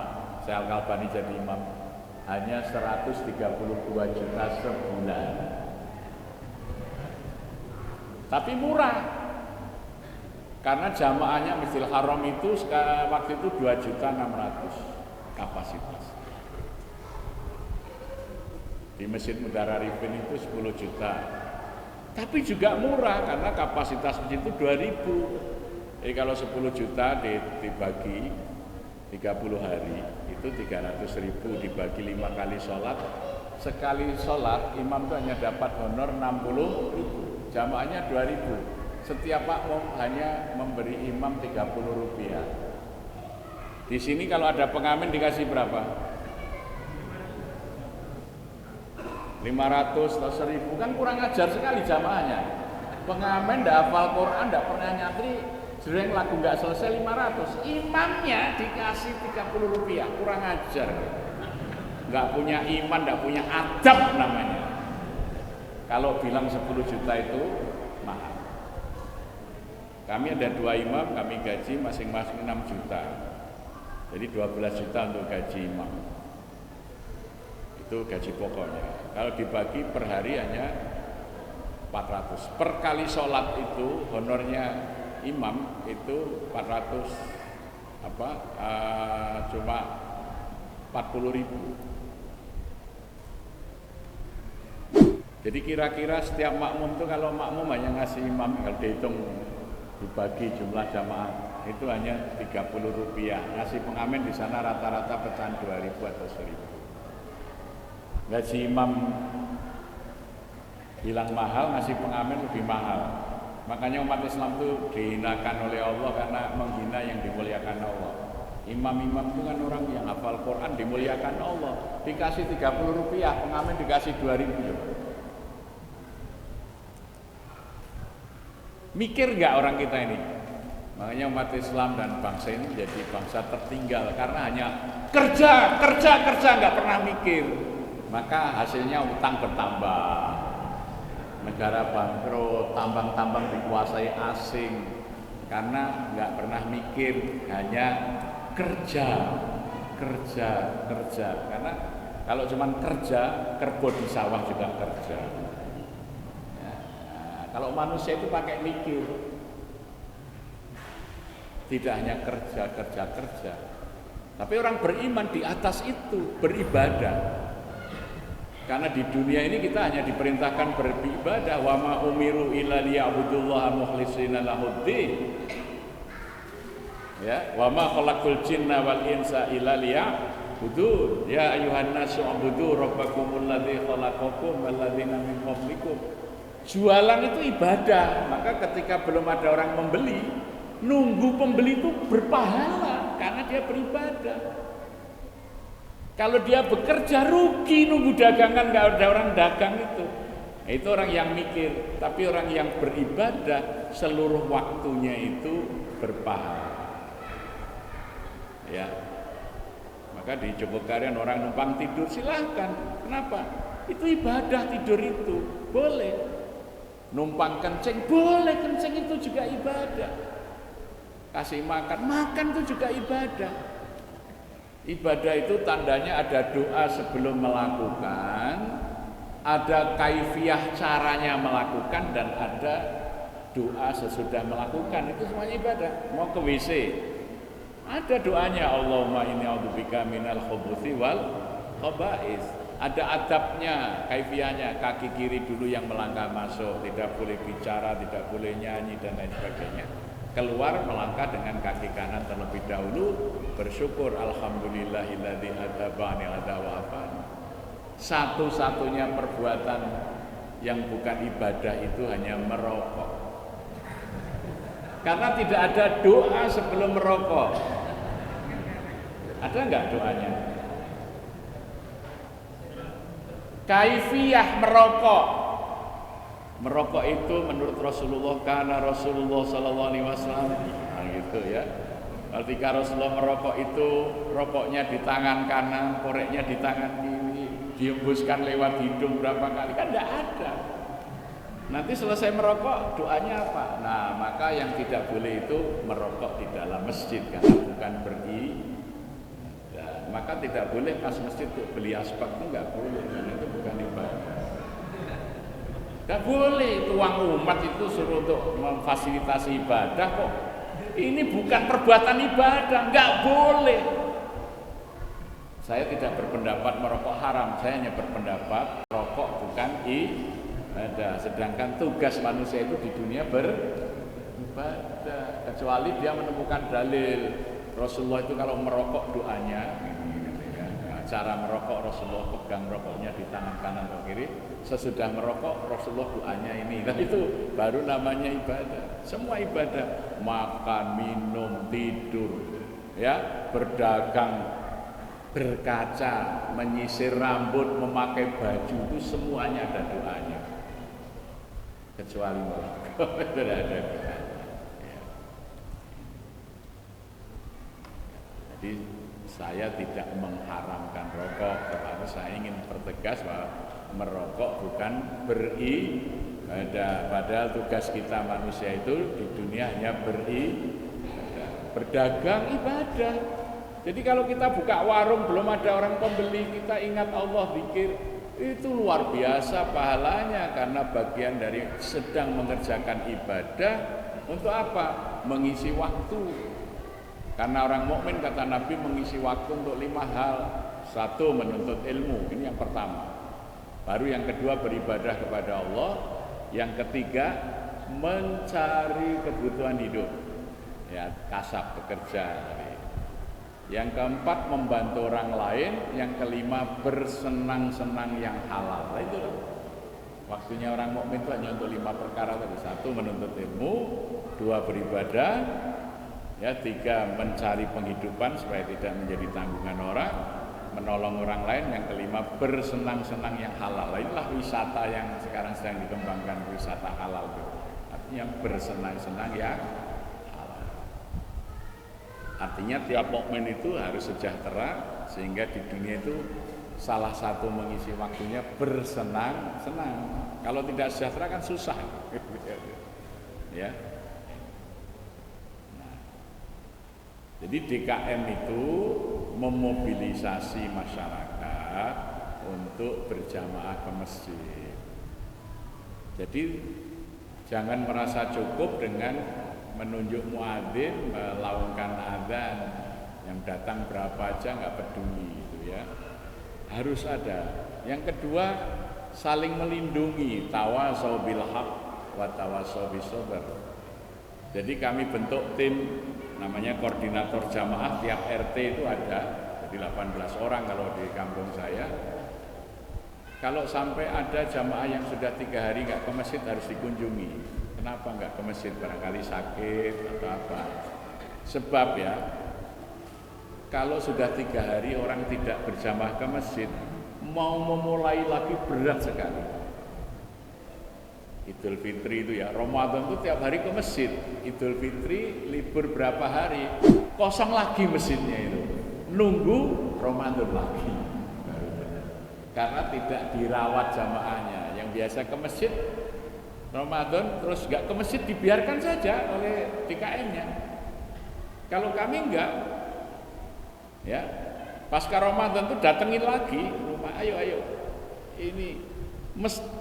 Syekh Al-Kalbani jadi imam hanya 132 juta sebulan. Tapi murah. Karena jamaahnya Masjidil Haram itu waktu itu 2.600.000 kapasitas. Di Masjid Mudara Rifin itu 10 juta. Tapi juga murah karena kapasitas masjid itu 2.000. Jadi kalau 10 juta dibagi 30 hari itu 300.000 dibagi 5 kali sholat. Sekali sholat imam itu hanya dapat honor 60.000. Jamaahnya 2.000. Setiap makmum hanya memberi imam 30 rupiah. Di sini kalau ada pengamen dikasih berapa? 500 atau 1.000, kan kurang ajar sekali jamaahnya. Pengamen tidak hafal Quran, tidak pernah nyantri, sering lagu nggak selesai 500. Imamnya dikasih 30 rupiah, kurang ajar. Nggak punya iman, nggak punya adab namanya. Kalau bilang 10 juta itu mahal. Kami ada 2 imam, kami gaji masing-masing 6 juta. Jadi 12 juta untuk gaji imam. Itu gaji pokoknya. Kalau dibagi per hari hanya 400. Per kali sholat itu honornya imam itu 400 cuma 40.000. Jadi kira-kira setiap makmum itu kalau makmum hanya ngasih imam, kalau dihitung dibagi jumlah jamaah itu hanya 30 rupiah. Ngasih pengamen di sana rata-rata pecahan 2.000 atau 1.000. Gaji imam bilang mahal, ngasih pengamen lebih mahal. Makanya umat Islam itu dihinakan oleh Allah karena menghina yang dimuliakan Allah. Imam-imam itu kan orang yang hafal Quran dimuliakan Allah. Dikasih 30 rupiah, pengamen dikasih 2.000. Mikir nggak orang kita ini? Makanya umat Islam dan bangsa ini jadi bangsa tertinggal karena hanya kerja nggak pernah mikir. Maka hasilnya utang bertambah, negara bangkrut, tambang-tambang dikuasai asing karena nggak pernah mikir, hanya kerja. Karena kalau cuma kerja, kerbau di sawah juga kerja. Kalau manusia itu pakai mikir, tidak hanya kerja, tapi orang beriman di atas itu beribadah. Karena di dunia ini kita hanya diperintahkan beribadah, wa ma umiru illa liya'budullaha mukhlishina lahuddin. Ya, wa ma khalaqul jinna wal insa illa liya'budun. Ya ayyuhan nasu ubudu rabbakumul ladzi khalaqakum wal ladzina min qablikum. Jualan itu ibadah, maka ketika belum ada orang membeli, nunggu pembeli itu berpahala karena dia beribadah. Kalau dia bekerja rugi, nunggu dagangan nggak ada orang dagang itu. Itu orang yang mikir, tapi orang yang beribadah seluruh waktunya itu berpahala. Ya, Maka di Jogokarian orang numpang tidur silahkan. Kenapa? Itu ibadah tidur itu, boleh. Numpang kencing, boleh, kencing itu juga ibadah. Kasih makan, makan itu juga ibadah. Ibadah itu tandanya ada doa sebelum melakukan, ada kaifiah caranya melakukan, dan ada doa sesudah melakukan. Itu semuanya ibadah. Mau ke WC, ada doanya, Allahumma inni a'udzubika minal khubuthi wal khaba'is. Ada adabnya, kaifiahnya. Kaki kiri dulu yang melangkah masuk, tidak boleh bicara, tidak boleh nyanyi dan lain sebagainya. Keluar melangkah dengan kaki kanan terlebih dahulu, bersyukur alhamdulillahilladzi adzaba anil adza wa afani. Satu-satunya perbuatan yang bukan ibadah itu hanya merokok. Karena tidak ada doa sebelum merokok. Ada enggak doanya? Kaifiyah merokok. Merokok itu menurut Rasulullah, karena Rasulullah sallallahu alaihi wasallam, nah gitu ya. Ketika Rasulullah merokok itu, rokoknya di tangan kanan, koreknya di tangan kiri, dihembuskan lewat hidung berapa kali, kan enggak ada. Nanti selesai merokok, doanya apa? Nah, maka yang tidak boleh itu merokok di dalam masjid, karena bukan beribadah. Maka tidak boleh pas masjid tuh beli asbak itu enggak boleh, karena itu bukan ibadah. Enggak boleh, itu uang umat itu suruh untuk memfasilitasi ibadah kok. Ini bukan perbuatan ibadah, enggak boleh. Saya tidak berpendapat merokok haram, saya hanya berpendapat rokok bukan ibadah. Sedangkan tugas manusia itu di dunia beribadah, kecuali dia menemukan dalil. Rasulullah itu kalau merokok doanya, cara merokok Rasulullah pegang rokoknya di tangan kanan atau kiri, sesudah merokok Rasulullah doanya ini. Nah itu baru namanya ibadah. Semua ibadah, makan, minum, tidur, ya, berdagang, berkaca, menyisir rambut, memakai baju, itu semuanya ada doanya. Kecuali merokok tidak ada doanya. Ya. Jadi saya tidak mengharamkan rokok, tetapi saya ingin pertegas bahwa merokok bukan beribadah. Padahal tugas kita manusia itu di dunia hanya beribadah. Berdagang ibadah. Jadi kalau kita buka warung belum ada orang pembeli, kita ingat Allah, zikir, itu luar biasa pahalanya, karena bagian dari sedang mengerjakan ibadah. Untuk apa? Mengisi waktu. Karena orang mukmin, kata Nabi, mengisi waktu untuk 5 hal. 1, menuntut ilmu, ini yang pertama. Baru yang kedua, beribadah kepada Allah. Yang ketiga, mencari kebutuhan hidup, ya, kasab, bekerja. Yang keempat, membantu orang lain. Yang kelima, bersenang-senang yang halal. Nah, itu waktunya orang mukmin itu hanya untuk 5 perkara tadi. 1, menuntut ilmu. 2, beribadah. Ya, 3, mencari penghidupan supaya tidak menjadi tanggungan orang, menolong orang lain. Yang kelima, bersenang-senang yang halal. Inilah wisata yang sekarang sedang dikembangkan, wisata halal itu. Artinya bersenang-senang yang halal. Artinya tiap mukmin itu harus sejahtera, sehingga di dunia itu salah satu mengisi waktunya bersenang-senang. Kalau tidak sejahtera kan susah. Ya. Jadi DKM itu memobilisasi masyarakat untuk berjamaah ke masjid. Jadi jangan merasa cukup dengan menunjuk muadzin, melaungkan adzan, yang datang berapa aja nggak peduli, gitu ya. Harus ada. Yang kedua, saling melindungi, tawasau bil haq wa tawasau bis sabr. Jadi kami bentuk tim namanya koordinator jamaah, tiap RT itu ada, jadi 18 orang kalau di kampung saya. Kalau sampai ada jamaah yang sudah 3 hari nggak ke masjid, harus dikunjungi. Kenapa nggak ke masjid? Barangkali sakit atau apa. Sebab ya, kalau sudah 3 hari orang tidak berjamaah ke masjid, mau memulai lagi berat sekali. Idul Fitri itu ya, Ramadan itu tiap hari ke masjid. Idul Fitri libur berapa hari, kosong lagi masjidnya itu. Nunggu Ramadan lagi baru benar. Karena tidak dirawat jamaahnya. Yang biasa ke masjid Ramadan terus nggak ke masjid, dibiarkan saja oleh DKM-nya. Kalau kami enggak, ya pasca Ramadan tuh datengin lagi rumah, ayo ini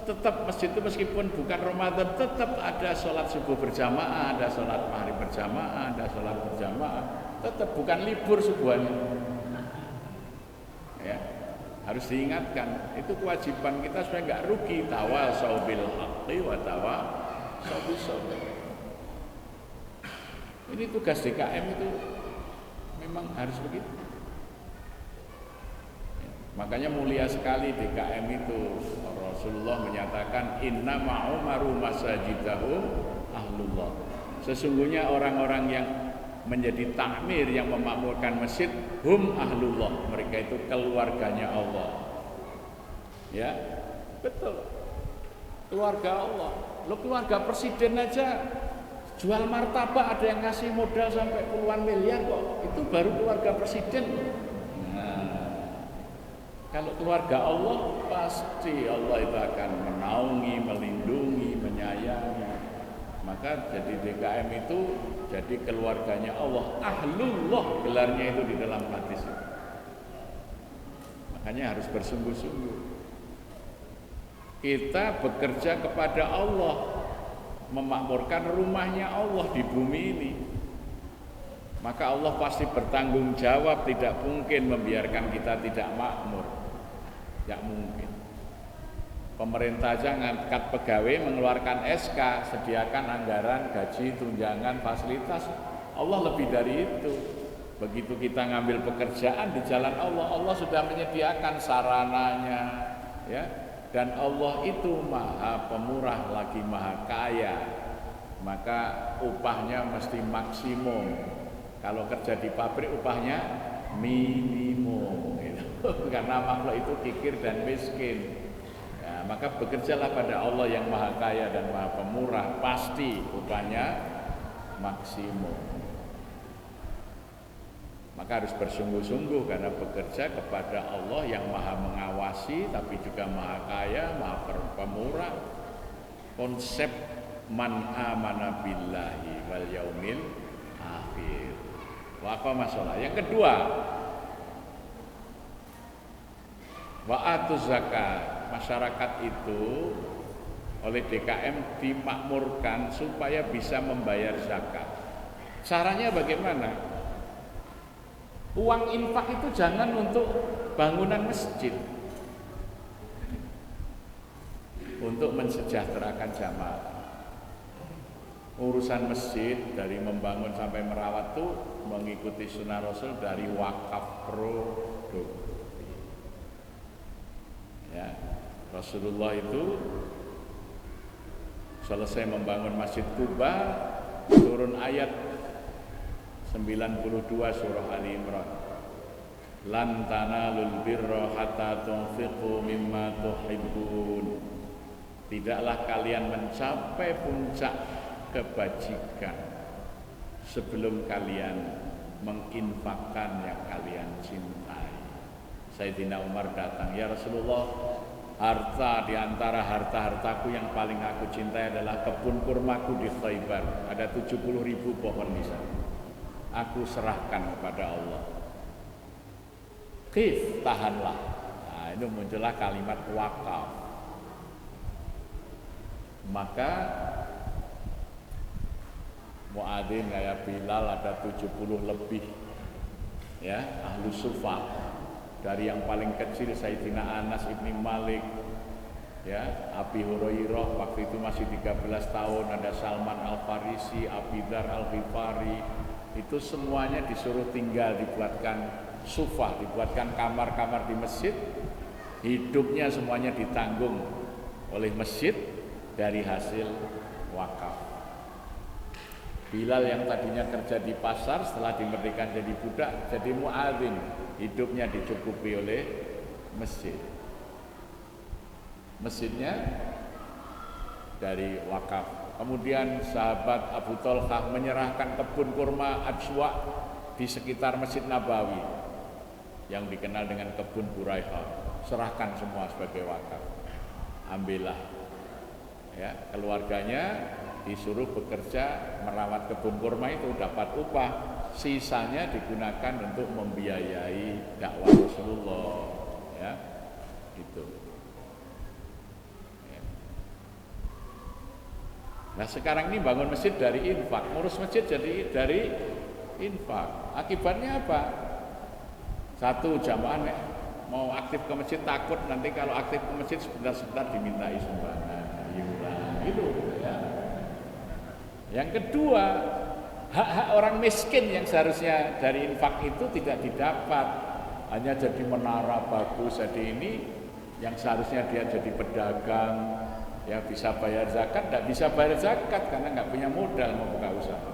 tetap masjid itu meskipun bukan Ramadan tetap ada sholat subuh berjamaah, ada sholat maghrib berjamaah, ada sholat berjamaah, tetap bukan libur sebuahnya. Ya, harus diingatkan, itu kewajiban kita supaya nggak rugi. Tawasau bil haqqi wa tawasau bis sabr. Ini tugas DKM itu memang harus begitu. Makanya mulia sekali DKM itu. Rasulullah menyatakan inna ma'umaru masajidahum ahlullah. Sesungguhnya orang-orang yang menjadi takmir, yang memakmurkan masjid, hum ahlullah, mereka itu keluarganya Allah. Ya, betul. Keluarga Allah. Lo keluarga presiden aja jual martabak, ada yang ngasih modal sampai puluhan miliar kok. Itu baru keluarga presiden. Kalau keluarga Allah, pasti Allah itu akan menaungi, melindungi, menyayangi. Maka jadi DKM itu jadi keluarganya Allah, ahlullah gelarnya itu di dalam hadis. Makanya harus bersungguh-sungguh. Kita bekerja kepada Allah, memakmurkan rumahnya Allah di bumi ini. Maka Allah pasti bertanggung jawab, tidak mungkin membiarkan kita tidak makmur. Tidak mungkin. Pemerintah aja ngangkat pegawai, mengeluarkan SK, sediakan anggaran, gaji, tunjangan, fasilitas. Allah lebih dari itu. Begitu kita ngambil pekerjaan di jalan Allah, Allah sudah menyediakan sarananya, ya. Dan Allah itu maha pemurah lagi maha kaya. Maka upahnya mesti maksimum. Kalau kerja di pabrik upahnya minimum, gitu. Karena makhluk itu kikir dan miskin. Ya, maka bekerjalah pada Allah yang maha kaya dan maha pemurah, pasti upahnya maksimum. Maka harus bersungguh-sungguh karena bekerja kepada Allah yang maha mengawasi, tapi juga maha kaya, maha pemurah. Konsep man amana billahi wal yaumil akhir. Apa masalah? Yang kedua, wa'atuz zakat. Masyarakat itu oleh DKM dimakmurkan supaya bisa membayar zakat. Caranya bagaimana? Uang infak itu jangan untuk bangunan masjid, untuk mensejahterakan jamaah. Urusan masjid dari membangun sampai merawat tuh mengikuti sunnah Rasul dari wakaf produk. Ya, Rasulullah itu selesai membangun Masjid Kuba, turun ayat 92 surah Ali Imran. Lan tanalul birra hatta tunfiqu mimma tuhibbun. Tidaklah kalian mencapai puncak kebajikan sebelum kalian menginfakkan yang kalian cintai. Sayyidina Umar datang, ya Rasulullah, harta di antara harta-hartaku yang paling aku cintai adalah kebun kurmaku di Khaybar. Ada 70.000 pohon di sana. Aku serahkan kepada Allah. Qif, tahanlah. Nah, itu muncullah kalimat wakaf. Maka muadzin kayak Bilal ada 70 lebih, ya, ahlu sufah. Dari yang paling kecil Sayyidina Anas ibni Malik, ya, Abi Hurairah waktu itu masih 13 tahun, ada Salman Al-Farisi, Abi Dzar Al-Ghifari, itu semuanya disuruh tinggal, dibuatkan sufah, dibuatkan kamar-kamar di masjid, hidupnya semuanya ditanggung oleh masjid dari hasil wakaf. Bilal yang tadinya kerja di pasar setelah dimerdekakan jadi budak, jadi muadzin, hidupnya dicukupi oleh masjid. Masjidnya dari wakaf. Kemudian sahabat Abu Thalhah menyerahkan kebun kurma Ajwa di sekitar Masjid Nabawi. yang dikenal dengan kebun Buraiha, serahkan semua sebagai wakaf, ambillah. Ya, keluarganya disuruh bekerja merawat kebun kurma itu, dapat upah, sisanya digunakan untuk membiayai dakwah Rasulullah. Ya, itu. Ya. Nah sekarang ini bangun masjid dari infak, ngurus masjid jadi dari infak. Akibatnya apa? Satu, jamaah mau aktif ke masjid takut nanti kalau aktif ke masjid sebentar-sebentar dimintai sumbangan, gitu ya. Yang kedua, hak-hak orang miskin yang seharusnya dari infak itu tidak didapat, hanya jadi menara bagus. Jadi ini yang seharusnya dia jadi pedagang, ya bisa bayar zakat, tidak bisa bayar zakat karena nggak punya modal mau buka usaha.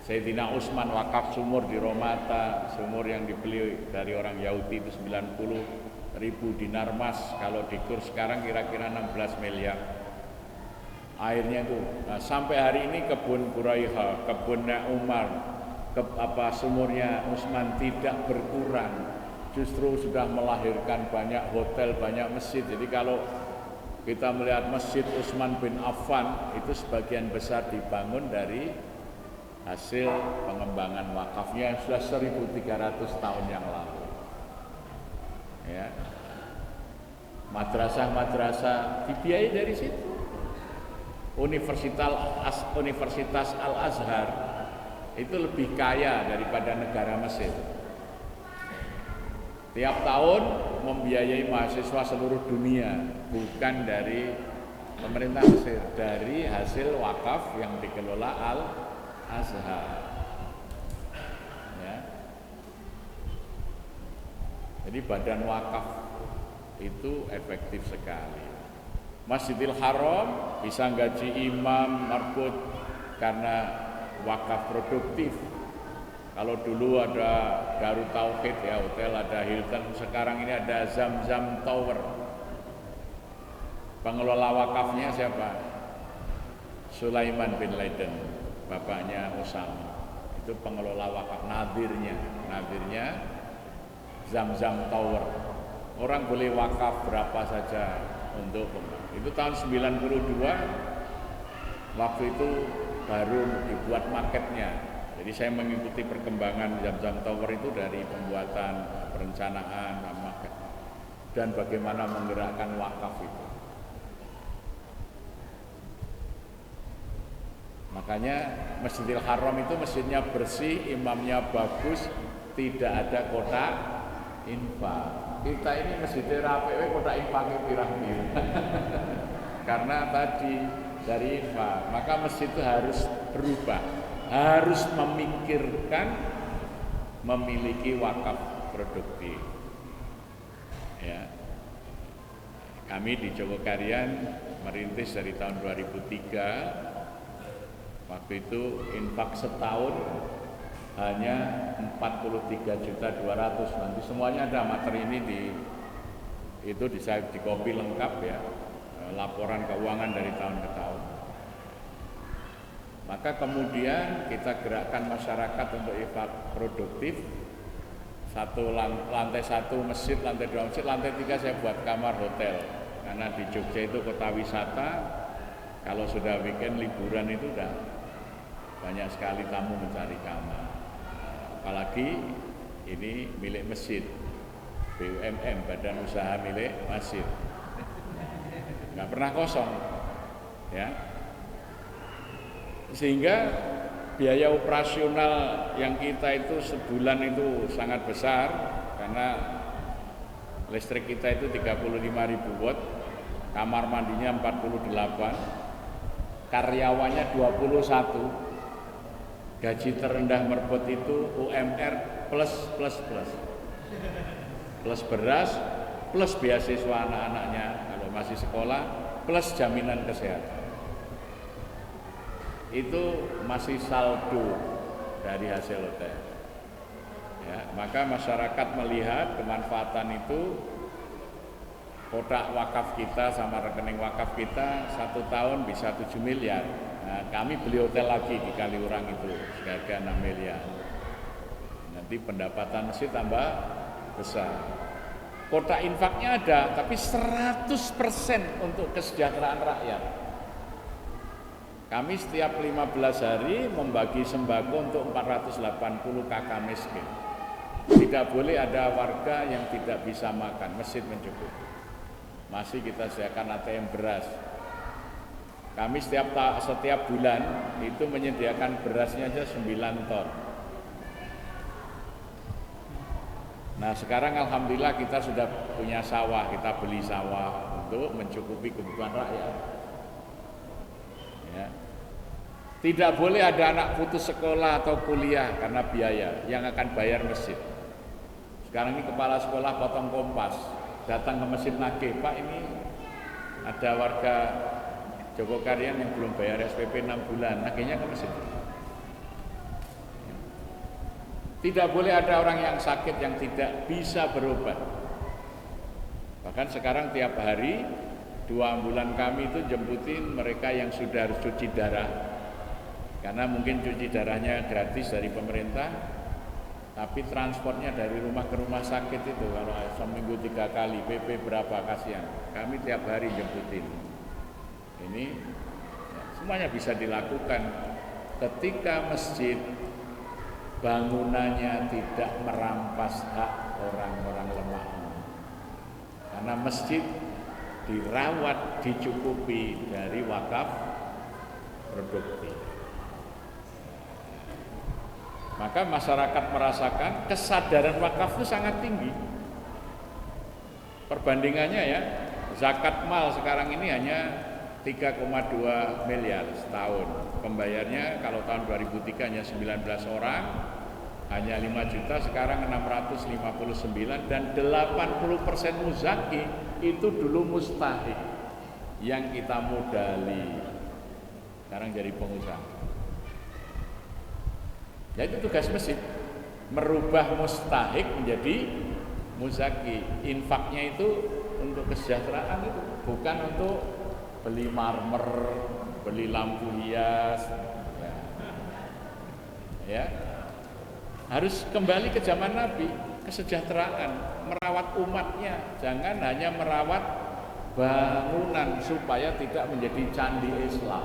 Sayyidina Utsman wakaf sumur di Romata, sumur yang dibeli dari orang Yahudi itu 90.000 dinar emas, kalau dikurs sekarang kira-kira 16 miliar. Airnya itu, nah, sampai hari ini kebun Buraiha, kebunnya Umar, sumurnya Utsman tidak berkurang, justru sudah melahirkan banyak hotel, banyak masjid. Jadi kalau kita melihat masjid Utsman bin Affan itu sebagian besar dibangun dari hasil pengembangan wakafnya sudah 1.300 tahun yang lalu. Ya. Madrasah-madrasah dibiayai dari situ. Universitas Al-Azhar itu lebih kaya daripada negara Mesir. Tiap tahun membiayai mahasiswa seluruh dunia, bukan dari pemerintah Mesir, dari hasil wakaf yang dikelola Al-Azhar. Ya. Jadi badan wakaf itu efektif sekali. Masjidil Haram bisa gaji imam marbut karena wakaf produktif. Kalau dulu ada Darut Tauhid ya, hotel, ada Hilton, sekarang ini ada Zamzam Tower. Pengelola wakafnya siapa? Sulaiman bin Laden, bapaknya Osama. Itu pengelola wakaf, nadirnya Zamzam Tower. Orang boleh wakaf berapa saja untuk itu tahun 92 waktu itu baru dibuat marketnya. Jadi saya mengikuti perkembangan Zamzam Tower itu dari pembuatan, perencanaan, market, dan bagaimana menggerakkan wakaf itu. Makanya Masjidil Haram itu masjidnya bersih, imamnya bagus, tidak ada kotak infak. Kita ini masjidnya rapi, kotak infaknya pirang-pirang. Karena tadi dari infak, maka masjid itu harus berubah, harus memikirkan memiliki wakaf produktif. Ya. Kami di Jogokarian merintis dari tahun 2003. Waktu itu infak setahun hanya 43.200.000. Nanti semuanya ada materi ini di copy lengkap ya, laporan keuangan dari tahun ke tahun. Maka kemudian kita gerakkan masyarakat untuk infak produktif. Lantai 1 masjid, lantai 2 masjid, lantai 3 saya buat kamar hotel. Karena di Jogja itu kota wisata, kalau sudah weekend liburan itu udah banyak sekali tamu mencari kamar. Apalagi ini milik masjid, BUMN, badan usaha milik masjid, nggak pernah kosong, ya. Sehingga biaya operasional yang kita itu sebulan itu sangat besar karena listrik kita itu 35.000 watt, kamar mandinya 48, karyawannya 21. Gaji terendah merbot itu UMR plus beras, plus beasiswa anak-anaknya kalau masih sekolah, plus jaminan kesehatan. Itu masih saldo dari hasil hotel. Ya, maka masyarakat melihat kemanfaatan itu, kotak wakaf kita sama rekening wakaf kita 1 tahun bisa 7 miliar. Nah, kami beli hotel lagi di Kaliurang itu, harga 6 miliar. Nanti pendapatan masjid tambah besar. Kotak infaknya ada, tapi 100% untuk kesejahteraan rakyat. Kami setiap 15 hari membagi sembako untuk 480 kakak miskin. Tidak boleh ada warga yang tidak bisa makan, masjid mencukupi. Masih kita sediakan ATM beras. Kami setiap bulan itu menyediakan berasnya aja 9 ton. Nah sekarang alhamdulillah kita sudah punya sawah, kita beli sawah untuk mencukupi kebutuhan rakyat. Ya. Tidak boleh ada anak putus sekolah atau kuliah karena biaya yang akan bayar masjid. Sekarang ini kepala sekolah potong kompas, datang ke masjid nagih, Pak ini ada warga Jogokarian yang belum bayar SPP 6 bulan, nagihnya ke masjid. Tidak boleh ada orang yang sakit yang tidak bisa berobat. Bahkan sekarang tiap hari 2 ambulan kami itu jemputin mereka yang sudah harus cuci darah. Karena mungkin cuci darahnya gratis dari pemerintah, tapi transportnya dari rumah ke rumah sakit itu kalau seminggu 3 kali, PP berapa kasihan. Kami tiap hari jemputin. Ini ya, semuanya bisa dilakukan ketika masjid bangunannya tidak merampas hak orang-orang lemah. Karena masjid dirawat, dicukupi dari wakaf produktif. Maka masyarakat merasakan kesadaran wakaf itu sangat tinggi. Perbandingannya ya, zakat mal sekarang ini hanya 3,2 miliar setahun. Pembayarnya kalau tahun 2003 hanya 19 orang, hanya 5 juta, sekarang 659 dan 80% muzaki itu dulu mustahik yang kita modali. Sekarang jadi pengusaha. Ya itu tugas masjid, merubah mustahik menjadi muzaki. Infaknya itu untuk kesejahteraan itu, bukan untuk beli marmer, beli lampu hias, ya. Harus kembali ke zaman Nabi, kesejahteraan, merawat umatnya, jangan hanya merawat bangunan supaya tidak menjadi candi Islam.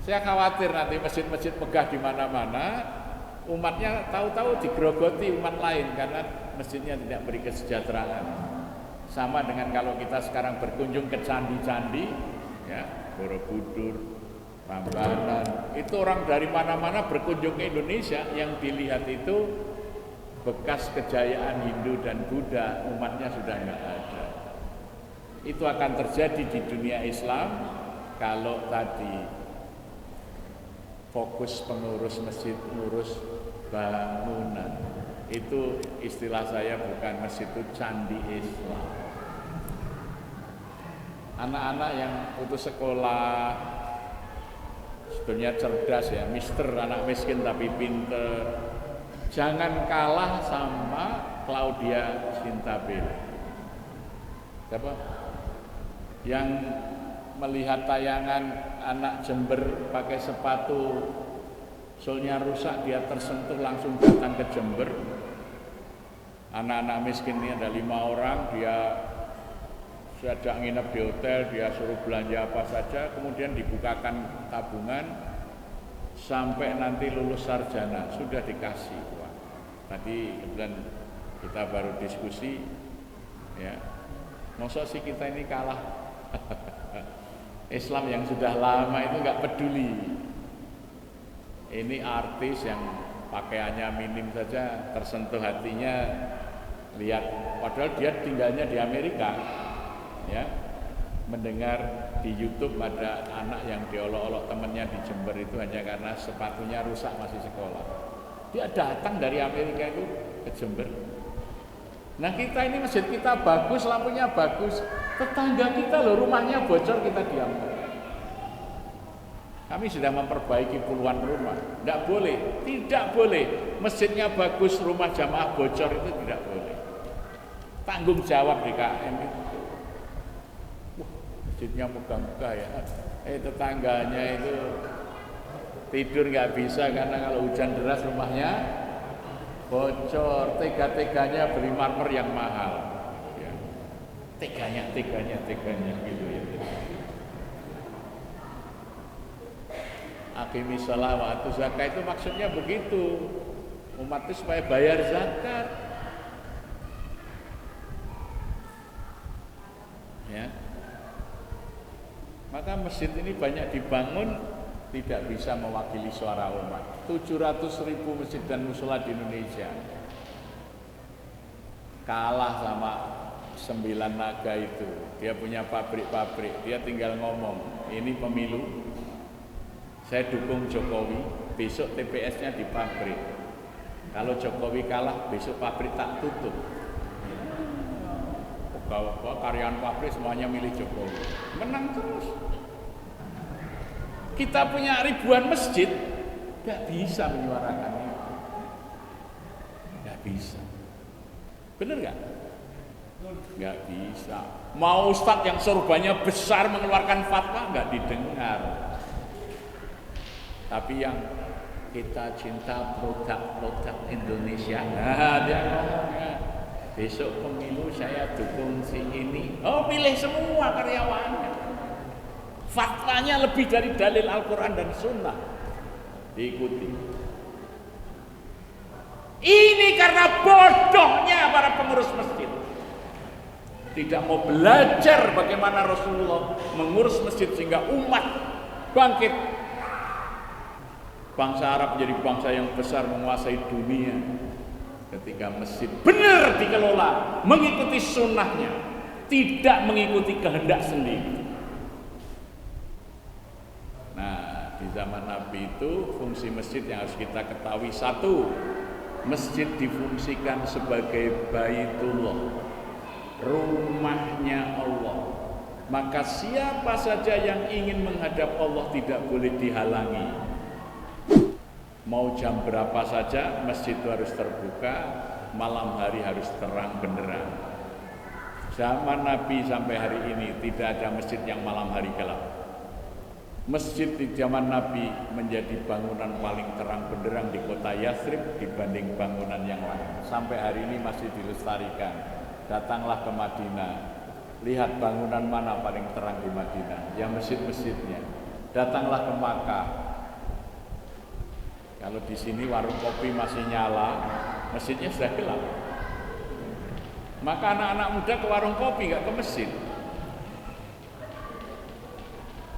Saya khawatir nanti masjid-masjid megah di mana-mana, umatnya tahu-tahu digerogoti umat lain karena masjidnya tidak beri kesejahteraan. Sama dengan kalau kita sekarang berkunjung ke candi-candi, ya, Borobudur, Prambanan, itu orang dari mana-mana berkunjung ke Indonesia, yang dilihat itu bekas kejayaan Hindu dan Buddha, umatnya sudah nggak ada. Itu akan terjadi di dunia Islam kalau tadi fokus pengurus masjid, ngurus bangunan. Itu istilah saya bukan masjid, itu candi Islam. Anak-anak yang putus sekolah sebenarnya cerdas ya, mister anak miskin tapi pinter. Jangan kalah sama Claudia Sintabel. Siapa? Yang melihat tayangan anak Jember pakai sepatu solnya rusak, dia tersentuh langsung datang ke Jember. Anak-anak miskin ini ada 5 orang, dia sudah nginep di hotel, dia suruh belanja apa saja, kemudian dibukakan tabungan sampai nanti lulus sarjana sudah dikasih uang. Tadi kemudian kita baru diskusi, ya, masa sih kita ini kalah? Islam yang sudah lama itu nggak peduli. Ini artis yang pakaiannya minim saja tersentuh hatinya, lihat padahal dia tinggalnya di Amerika, ya, mendengar di YouTube ada anak yang diolok-olok temannya di Jember itu hanya karena sepatunya rusak masih sekolah. Dia datang dari Amerika itu ke Jember. Nah kita ini masjid kita bagus, lampunya bagus, tetangga kita loh rumahnya bocor kita diam. Kami sudah memperbaiki puluhan rumah. Tidak boleh, tidak boleh. Masjidnya bagus, rumah jamaah bocor itu tidak boleh. Tanggung jawab DKM itu. Masjidnya megah-megah ya. Tetangganya itu Tidur nggak bisa karena kalau hujan deras rumahnya bocor. Tega-teganya beli marmer yang mahal. Ya. Teganya gitu ya. Aqimi shalah wa atu zakat itu maksudnya begitu. Umat itu supaya bayar zakat. Ya. Maka masjid ini banyak dibangun tidak bisa mewakili suara umat. 700.000 masjid dan mushola di Indonesia kalah sama 9 naga itu. Dia punya pabrik-pabrik, dia tinggal ngomong, ini pemilu, saya dukung Jokowi, besok TPS-nya di pabrik. Kalau Jokowi kalah, besok pabrik tak tutup. Karyawan pabrik semuanya milih Jokowi, menang terus. Kita punya ribuan masjid, gak bisa menyuarakan itu, gak bisa. Bener gak? Gak bisa. Mau ustadz yang sorbannya besar mengeluarkan fatwa gak didengar. Tapi yang kita cinta produk Indonesia, nah dia ngomongnya besok pemilu saya dukung si ini. Oh, pilih semua karyawannya. Faktanya lebih dari dalil Al-Quran dan Sunnah diikuti. Ini karena bodohnya para pengurus masjid, tidak mau belajar bagaimana Rasulullah mengurus masjid sehingga umat bangkit. Bangsa Arab menjadi bangsa yang besar menguasai dunia ketika masjid benar dikelola, mengikuti sunnahnya, tidak mengikuti kehendak sendiri. Nah, di zaman Nabi itu fungsi masjid yang harus kita ketahui, satu, masjid difungsikan sebagai Baitullah, rumahnya Allah. Maka siapa saja yang ingin menghadap Allah tidak boleh dihalangi. Mau jam berapa saja masjid itu harus terbuka, malam hari harus terang benderang. Zaman Nabi sampai hari ini tidak ada masjid yang malam hari gelap. Masjid di zaman Nabi menjadi bangunan paling terang benderang di kota Yathrib dibanding bangunan yang lain. Sampai hari ini masih dilestarikan. Datanglah ke Madinah, lihat bangunan mana paling terang di Madinah, ya masjid-masjidnya. Datanglah ke Makkah. Kalau di sini warung kopi masih nyala, masjidnya sudah gelap. Maka anak-anak muda ke warung kopi, nggak ke masjid.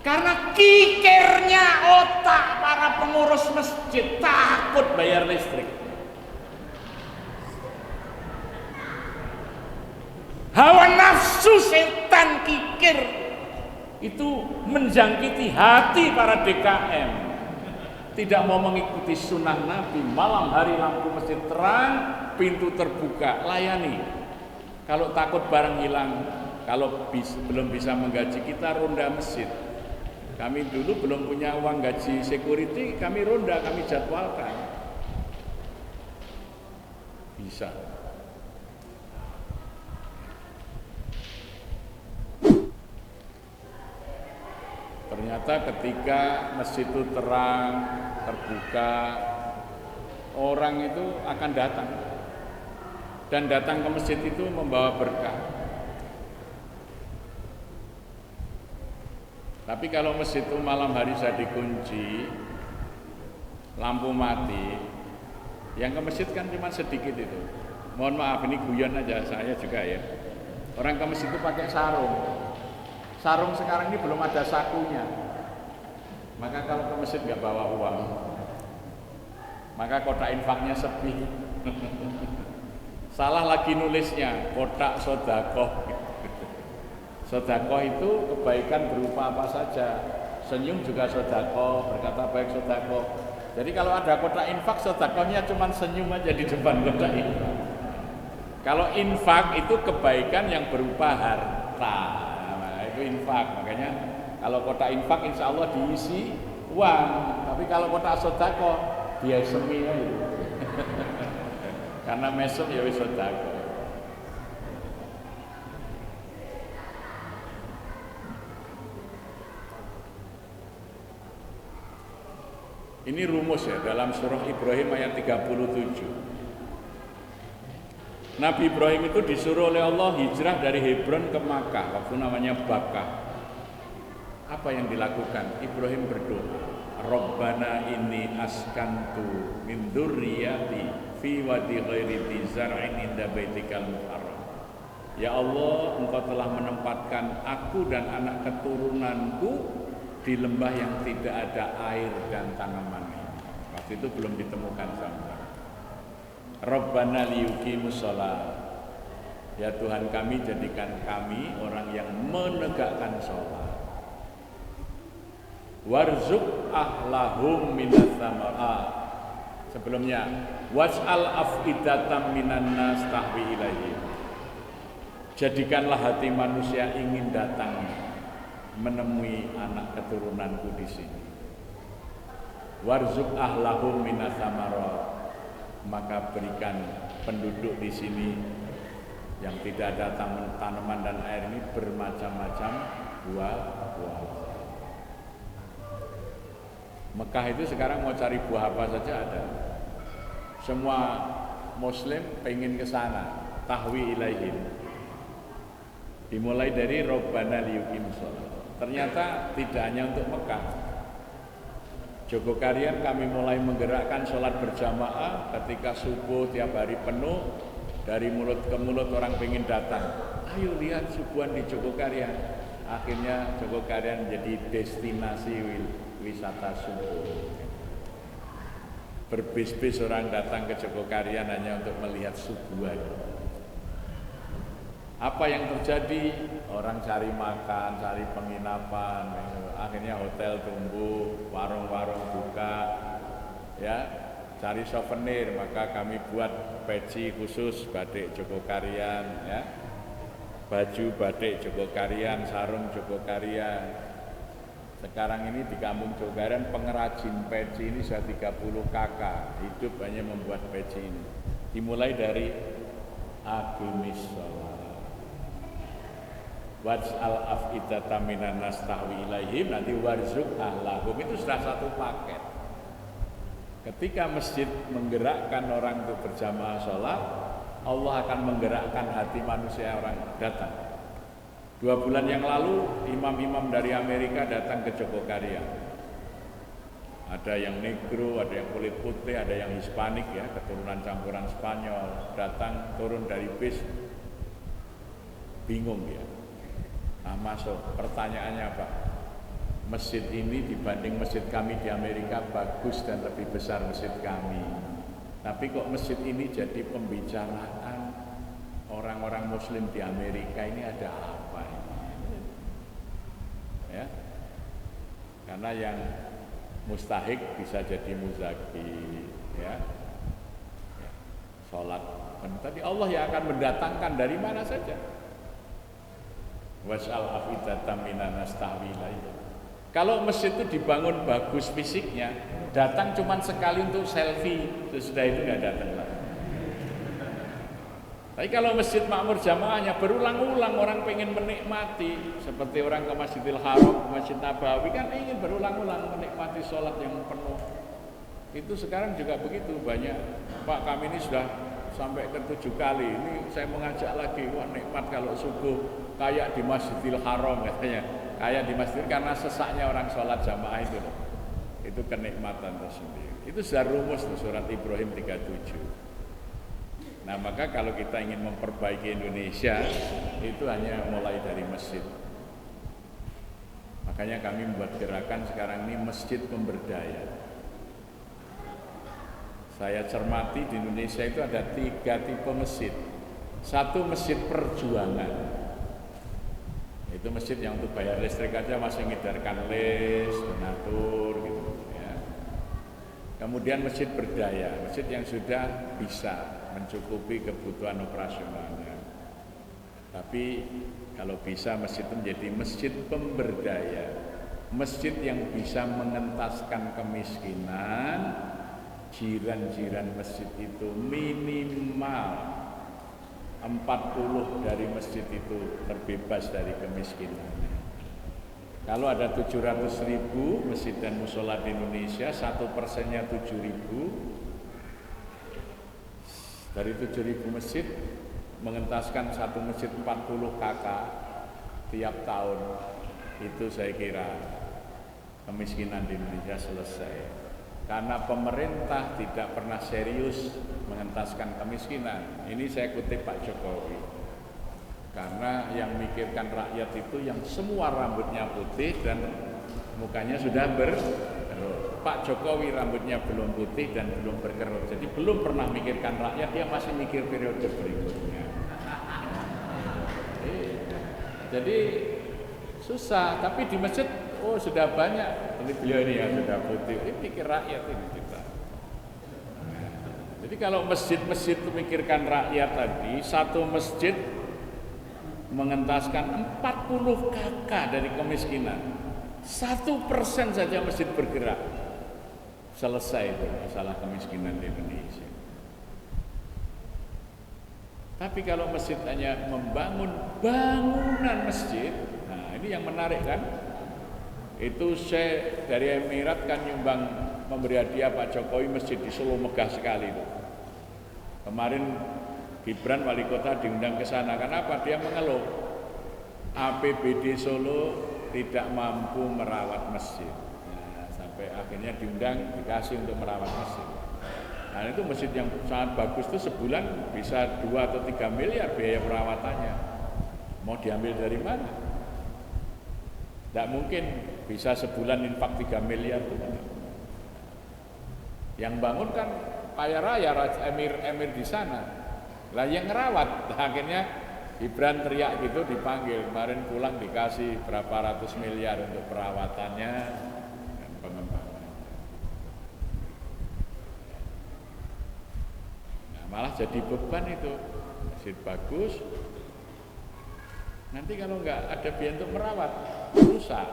Karena kikirnya otak para pengurus masjid takut bayar listrik. Hawa nafsu setan kikir itu menjangkiti hati para DKM. Tidak mau mengikuti sunnah Nabi. Malam hari lampu masjid terang, pintu terbuka, layani. Kalau takut barang hilang, kalau belum bisa menggaji kita, ronda masjid. Kami dulu belum punya uang gaji security, kami ronda, kami jadwalkan. Bisa. Ternyata ketika masjid itu terang, terbuka, orang itu akan datang. Dan datang ke masjid itu membawa berkah. Tapi kalau masjid itu malam hari sudah dikunci, lampu mati, yang ke masjid kan cuma sedikit itu. Mohon maaf, ini guyon aja saya juga ya. Orang ke masjid itu pakai sarung. Sarung sekarang ini belum ada sakunya. Maka kalau ke masjid nggak bawa uang, maka kotak infaknya sepi. Salah lagi nulisnya, kotak sodakoh. Sodakoh itu kebaikan berupa apa saja. Senyum juga sodakoh, berkata baik sodakoh. Jadi kalau ada kotak infak, sodakohnya cuma senyum aja di depan kotak infak. Kalau infak itu kebaikan yang berupa harta. Itu infak, makanya kalau kotak infak insya Allah diisi uang, tapi kalau kotak sodako dia semi aja. Karena mesum ya wis sodako. Ini rumus ya dalam surah Ibrahim ayat 37. Nabi Ibrahim itu disuruh oleh Allah hijrah dari Hebron ke Makkah, waktu namanya Bakkah. Apa yang dilakukan? Ibrahim berdoa, Rabbana inni askantu min dzurriyyati fi wadi ghairi dzi zar'in inda baitikal muharram. Ya Allah, Engkau telah menempatkan aku dan anak keturunanku di lembah yang tidak ada air dan tanaman ini. Waktu itu belum ditemukan Zamzam. Rabbana liyuqimus shalah. Ya Tuhan kami, jadikan kami orang yang menegakkan sholat. Warzuq ahlahum minas tsamarat. Sebelumnya, was'al afidatan minan nas tahwi ilaihi. Jadikanlah hati manusia ingin datang menemui anak keturunanku di sini. Warzuq ahlahum minas tsamarat. Maka berikan penduduk di sini yang tidak ada tanaman dan air ini bermacam-macam buah-buah. Mekah itu sekarang mau cari buah apa saja ada. Semua Muslim pengen ke sana, tahwi ilaihim. Dimulai dari Rabbana liyuqimus shalah. Ternyata tidak hanya untuk Mekah. Jogokarian kami mulai menggerakkan sholat berjamaah ketika subuh tiap hari penuh, dari mulut ke mulut orang pengen datang. Ayo lihat subuhan di Jogokarian. Akhirnya Jogokarian menjadi destinasi wisata subuh. Berbis-bis orang datang ke Jogokarian hanya untuk melihat subuhan. Apa yang terjadi? Orang cari makan, cari penginapan, akhirnya hotel tumbuh, warung-warung buka, ya, cari souvenir. Maka kami buat peci khusus batik Jogokarian, ya, baju batik Jogokarian, sarung Jogokarian. Sekarang ini di kampung Jogokarian pengrajin peci ini sudah 30 kakak hidup hanya membuat peci ini. Dimulai dari aqimis shalah. Waj'al afidata minan nas tahwi ilaihim, nanti warzuq ahlahum, itu sudah satu paket. Ketika masjid menggerakkan orang untuk berjamaah sholat, Allah akan menggerakkan hati manusia orang datang. 2 bulan yang lalu imam-imam dari Amerika datang ke Jogokarian. Ada yang negro, ada yang kulit putih, ada yang Hispanik, ya, keturunan campuran Spanyol, datang turun dari bis, bingung ya. Nah, masuk, pertanyaannya apa? Masjid ini dibanding masjid kami di Amerika bagus dan lebih besar masjid kami. Tapi kok masjid ini jadi pembicaraan orang-orang Muslim di Amerika, ini ada apa ini? Ya, karena yang mustahik bisa jadi muzaki, ya. Sholat. Tadi Allah yang akan mendatangkan dari mana saja. Was'al afidatan minan nas tahwi ilaihi. Kalau masjid itu dibangun bagus fisiknya, datang cuma sekali untuk selfie, sesudah itu nggak datang lagi. Tapi kalau masjid makmur jamaahnya berulang-ulang, orang pengen menikmati, seperti orang ke Masjidil Haram, Masjid Nabawi kan ingin berulang-ulang menikmati sholat yang penuh. Itu sekarang juga begitu, banyak. Pak, kami ini sudah sampai ke 7 kali. Ini saya mengajak lagi, wah nikmat kalau subuh kayak di Masjidil Haram katanya. Kayak di masjid karena sesaknya orang sholat jamaah itu loh. Itu kenikmatan tersendiri. Itu sudah rumus tuh surat Ibrahim 37. Nah, maka kalau kita ingin memperbaiki Indonesia, itu hanya mulai dari masjid. Makanya kami membuat gerakan sekarang ini masjid pemberdaya. Saya cermati di Indonesia itu ada 3 tipe masjid. Satu, masjid perjuangan. Itu masjid yang untuk bayar listrik aja masih ngedarkan list, donatur gitu ya. Kemudian masjid berdaya, masjid yang sudah bisa mencukupi kebutuhan operasionalnya. Tapi kalau bisa masjid itu menjadi masjid pemberdaya, masjid yang bisa mengentaskan kemiskinan. Jiran-jiran masjid itu minimal 40 dari masjid itu terbebas dari kemiskinan. Kalau ada 700.000 masjid dan musola di Indonesia, 1%-nya 7.000, dari 7.000 masjid mengentaskan satu masjid 40 KK tiap tahun, itu saya kira kemiskinan di Indonesia selesai. Karena pemerintah tidak pernah serius mengentaskan kemiskinan. Ini saya kutip Pak Jokowi. Karena yang mikirkan rakyat itu yang semua rambutnya putih dan mukanya sudah berkerut. Pak Jokowi rambutnya belum putih dan belum berkerut. Jadi belum pernah mikirkan rakyat, dia masih mikir periode berikutnya. Jadi susah, tapi di masjid oh sudah banyak. Ini beliau ini yang sudah putih. Ini pikir rakyat ini kita. Jadi kalau masjid-masjid itu mikirkan rakyat tadi, satu masjid mengentaskan 40 KK dari kemiskinan. 1% saja masjid bergerak, selesai itu masalah kemiskinan di Indonesia. Tapi kalau masjid hanya membangun bangunan masjid, nah ini yang menarik kan? Itu saya dari Emirat kan nyumbang, memberi hadiah Pak Jokowi masjid di Solo, megah sekali itu. Kemarin Gibran wali kota diundang ke sana. Kenapa? Dia mengeluh APBD Solo tidak mampu merawat masjid. Nah, sampai akhirnya diundang, dikasih untuk merawat masjid. Nah itu masjid yang sangat bagus itu sebulan bisa 2 atau 3 miliar biaya perawatannya. Mau diambil dari mana? Tidak mungkin bisa sebulan infak 3 miliar itu. Yang bangun kan kaya raya emir di sana. Lah yang ngerawat, akhirnya Gibran teriak gitu, dipanggil, kemarin pulang dikasih berapa ratus miliar untuk perawatannya dan pengembangan. Nah, malah jadi beban itu, masjid bagus, nanti kalau nggak ada biaya untuk merawat, rusak.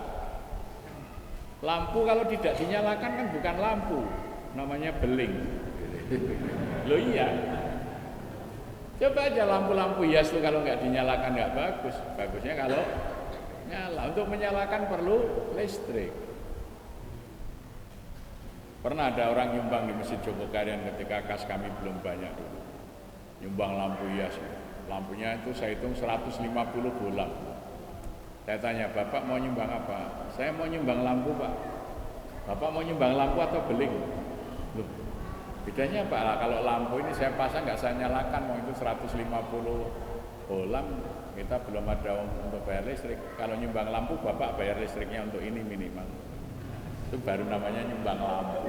Lampu kalau tidak dinyalakan kan bukan lampu, namanya beling. Loh iya. Coba aja lampu-lampu hias itu kalau nggak dinyalakan nggak bagus. Bagusnya kalau nyala. Untuk menyalakan perlu listrik. Pernah ada orang nyumbang di Masjid Jogokarian ketika kas kami belum banyak dulu. Nyumbang lampu hias. Lampunya itu saya hitung 150 bolang. Saya tanya, Bapak mau nyumbang apa? Saya mau nyumbang lampu, Pak. Bapak mau nyumbang lampu atau beling? Loh, bedanya apa? Lah, kalau lampu ini saya pasang nggak saya nyalakan, mau itu 150 bolang, kita belum ada uang untuk bayar listrik. Kalau nyumbang lampu, Bapak bayar listriknya untuk ini minimal. Itu baru namanya nyumbang lampu.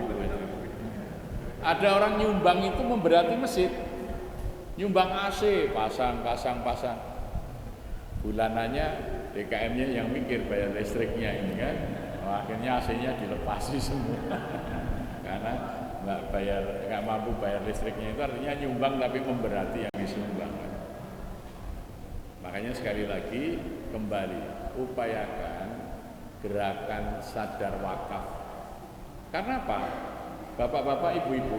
Ada orang nyumbang itu memberati masjid. Nyumbang AC, pasang. Bulanannya DKM-nya yang mikir bayar listriknya ini kan. Akhirnya AC-nya dilepasi semua. Karena nggak mampu bayar listriknya, itu artinya nyumbang tapi memberati yang disumbang. Makanya sekali lagi kembali upayakan gerakan sadar wakaf. Karena apa? Bapak-bapak, ibu-ibu,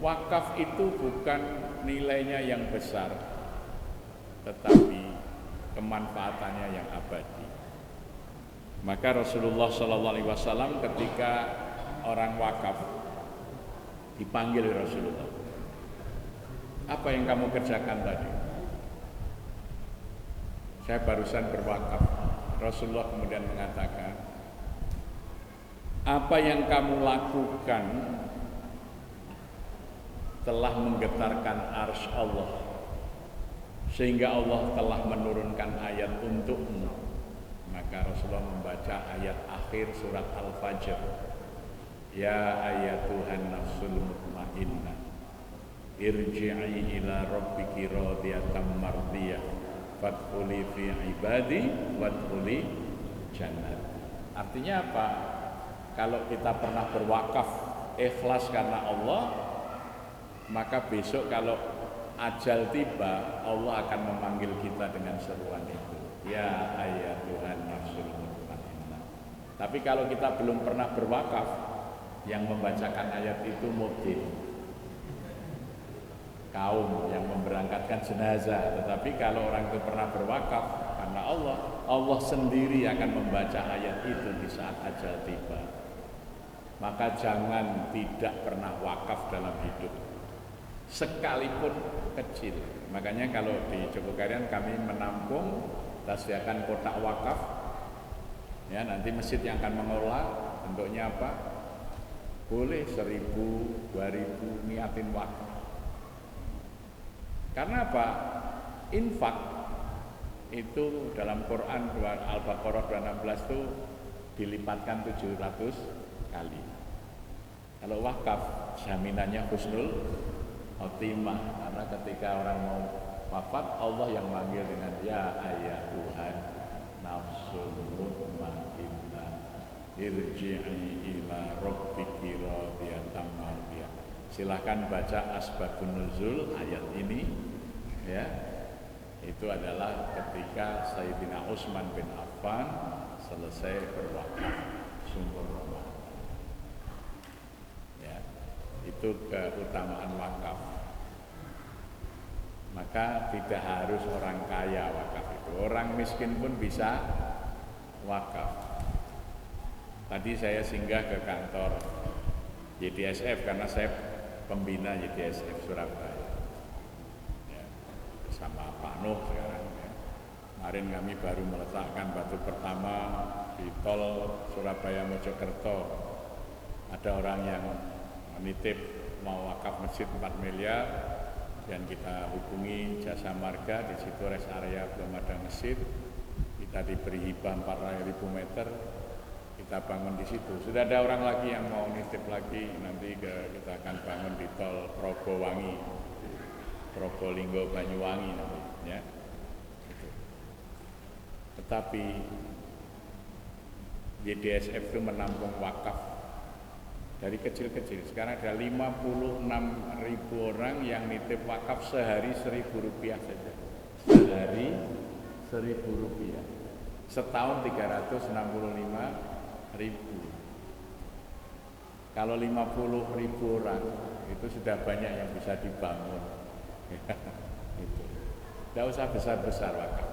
wakaf itu bukan nilainya yang besar, tetapi kemanfaatannya yang abadi. Maka Rasulullah SAW ketika orang wakaf dipanggil Rasulullah, apa yang kamu kerjakan tadi? Saya barusan berwakaf. Rasulullah kemudian mengatakan, apa yang kamu lakukan telah menggetarkan arsy Allah, sehingga Allah telah menurunkan ayat untukmu. Maka Rasulullah membaca ayat akhir surat Al-Fajr, ya ayatuhan nafsul mutmainnah irji'i ila rabbiki radiyatan mardiyah fadkhuli fi ibadi wadkhuli jannat. Artinya apa? Kalau kita pernah berwakaf ikhlas karena Allah, maka besok kalau ajal tiba, Allah akan memanggil kita dengan seruan itu, ya ayatuhan nafsul mutmainnah. Tapi kalau kita belum pernah berwakaf, yang membacakan ayat itu mudin, kaum yang memberangkatkan jenazah. Tetapi kalau orang itu pernah berwakaf, karena Allah sendiri akan membaca ayat itu di saat ajal tiba. Maka jangan tidak pernah wakaf dalam hidup, sekalipun kecil. Makanya kalau di Jogokarian kami menampung, kita sediakan kotak wakaf. Ya, nanti masjid yang akan mengelola, bentuknya apa? Boleh 1.000, 2.000 niatin wakaf. Karena apa? Infak itu dalam Quran Al-Baqarah 216 itu dilipatkan 700 kali. Kalau wakaf jaminannya husnul khotimah, karena ketika orang mau wafat Allah yang manggil dengan ya ayah Tuhan nafsul mutmainnah irji'i ila rabbiki radiyatan mardiyah. Silahkan baca asbabun nuzul ayat ini ya. Itu adalah ketika Sayyidina Utsman bin Affan selesai berwakaf sumber Ramadan. Ya, itu keutamaan wakaf. Maka tidak harus orang kaya wakaf itu, orang miskin pun bisa wakaf. Tadi saya singgah ke kantor YDSF karena saya pembina YDSF Surabaya ya, bersama Pak Nuh sekarang ya. Kemarin kami baru meletakkan batu pertama di tol Surabaya Mojokerto. Ada orang yang menitip mau wakaf masjid 4 miliar dan kita hubungi jasa marga, di situ rest area belum ada masjid, kita diberi hibah 4.000 meter, kita bangun di situ. Sudah ada orang lagi yang mau nitip lagi, nanti kita akan bangun di tol Probowangi, Probolinggo Banyuwangi nanti, ya. Gitu. Tetapi YDSF itu menampung wakaf dari kecil-kecil. Sekarang ada 56.000 orang yang nitip wakaf sehari Rp1.000 saja. Sehari Rp1.000. Setahun 365.000. Kalau 50.000 orang itu sudah banyak yang bisa dibangun. Gitu. Tidak usah besar-besar wakaf.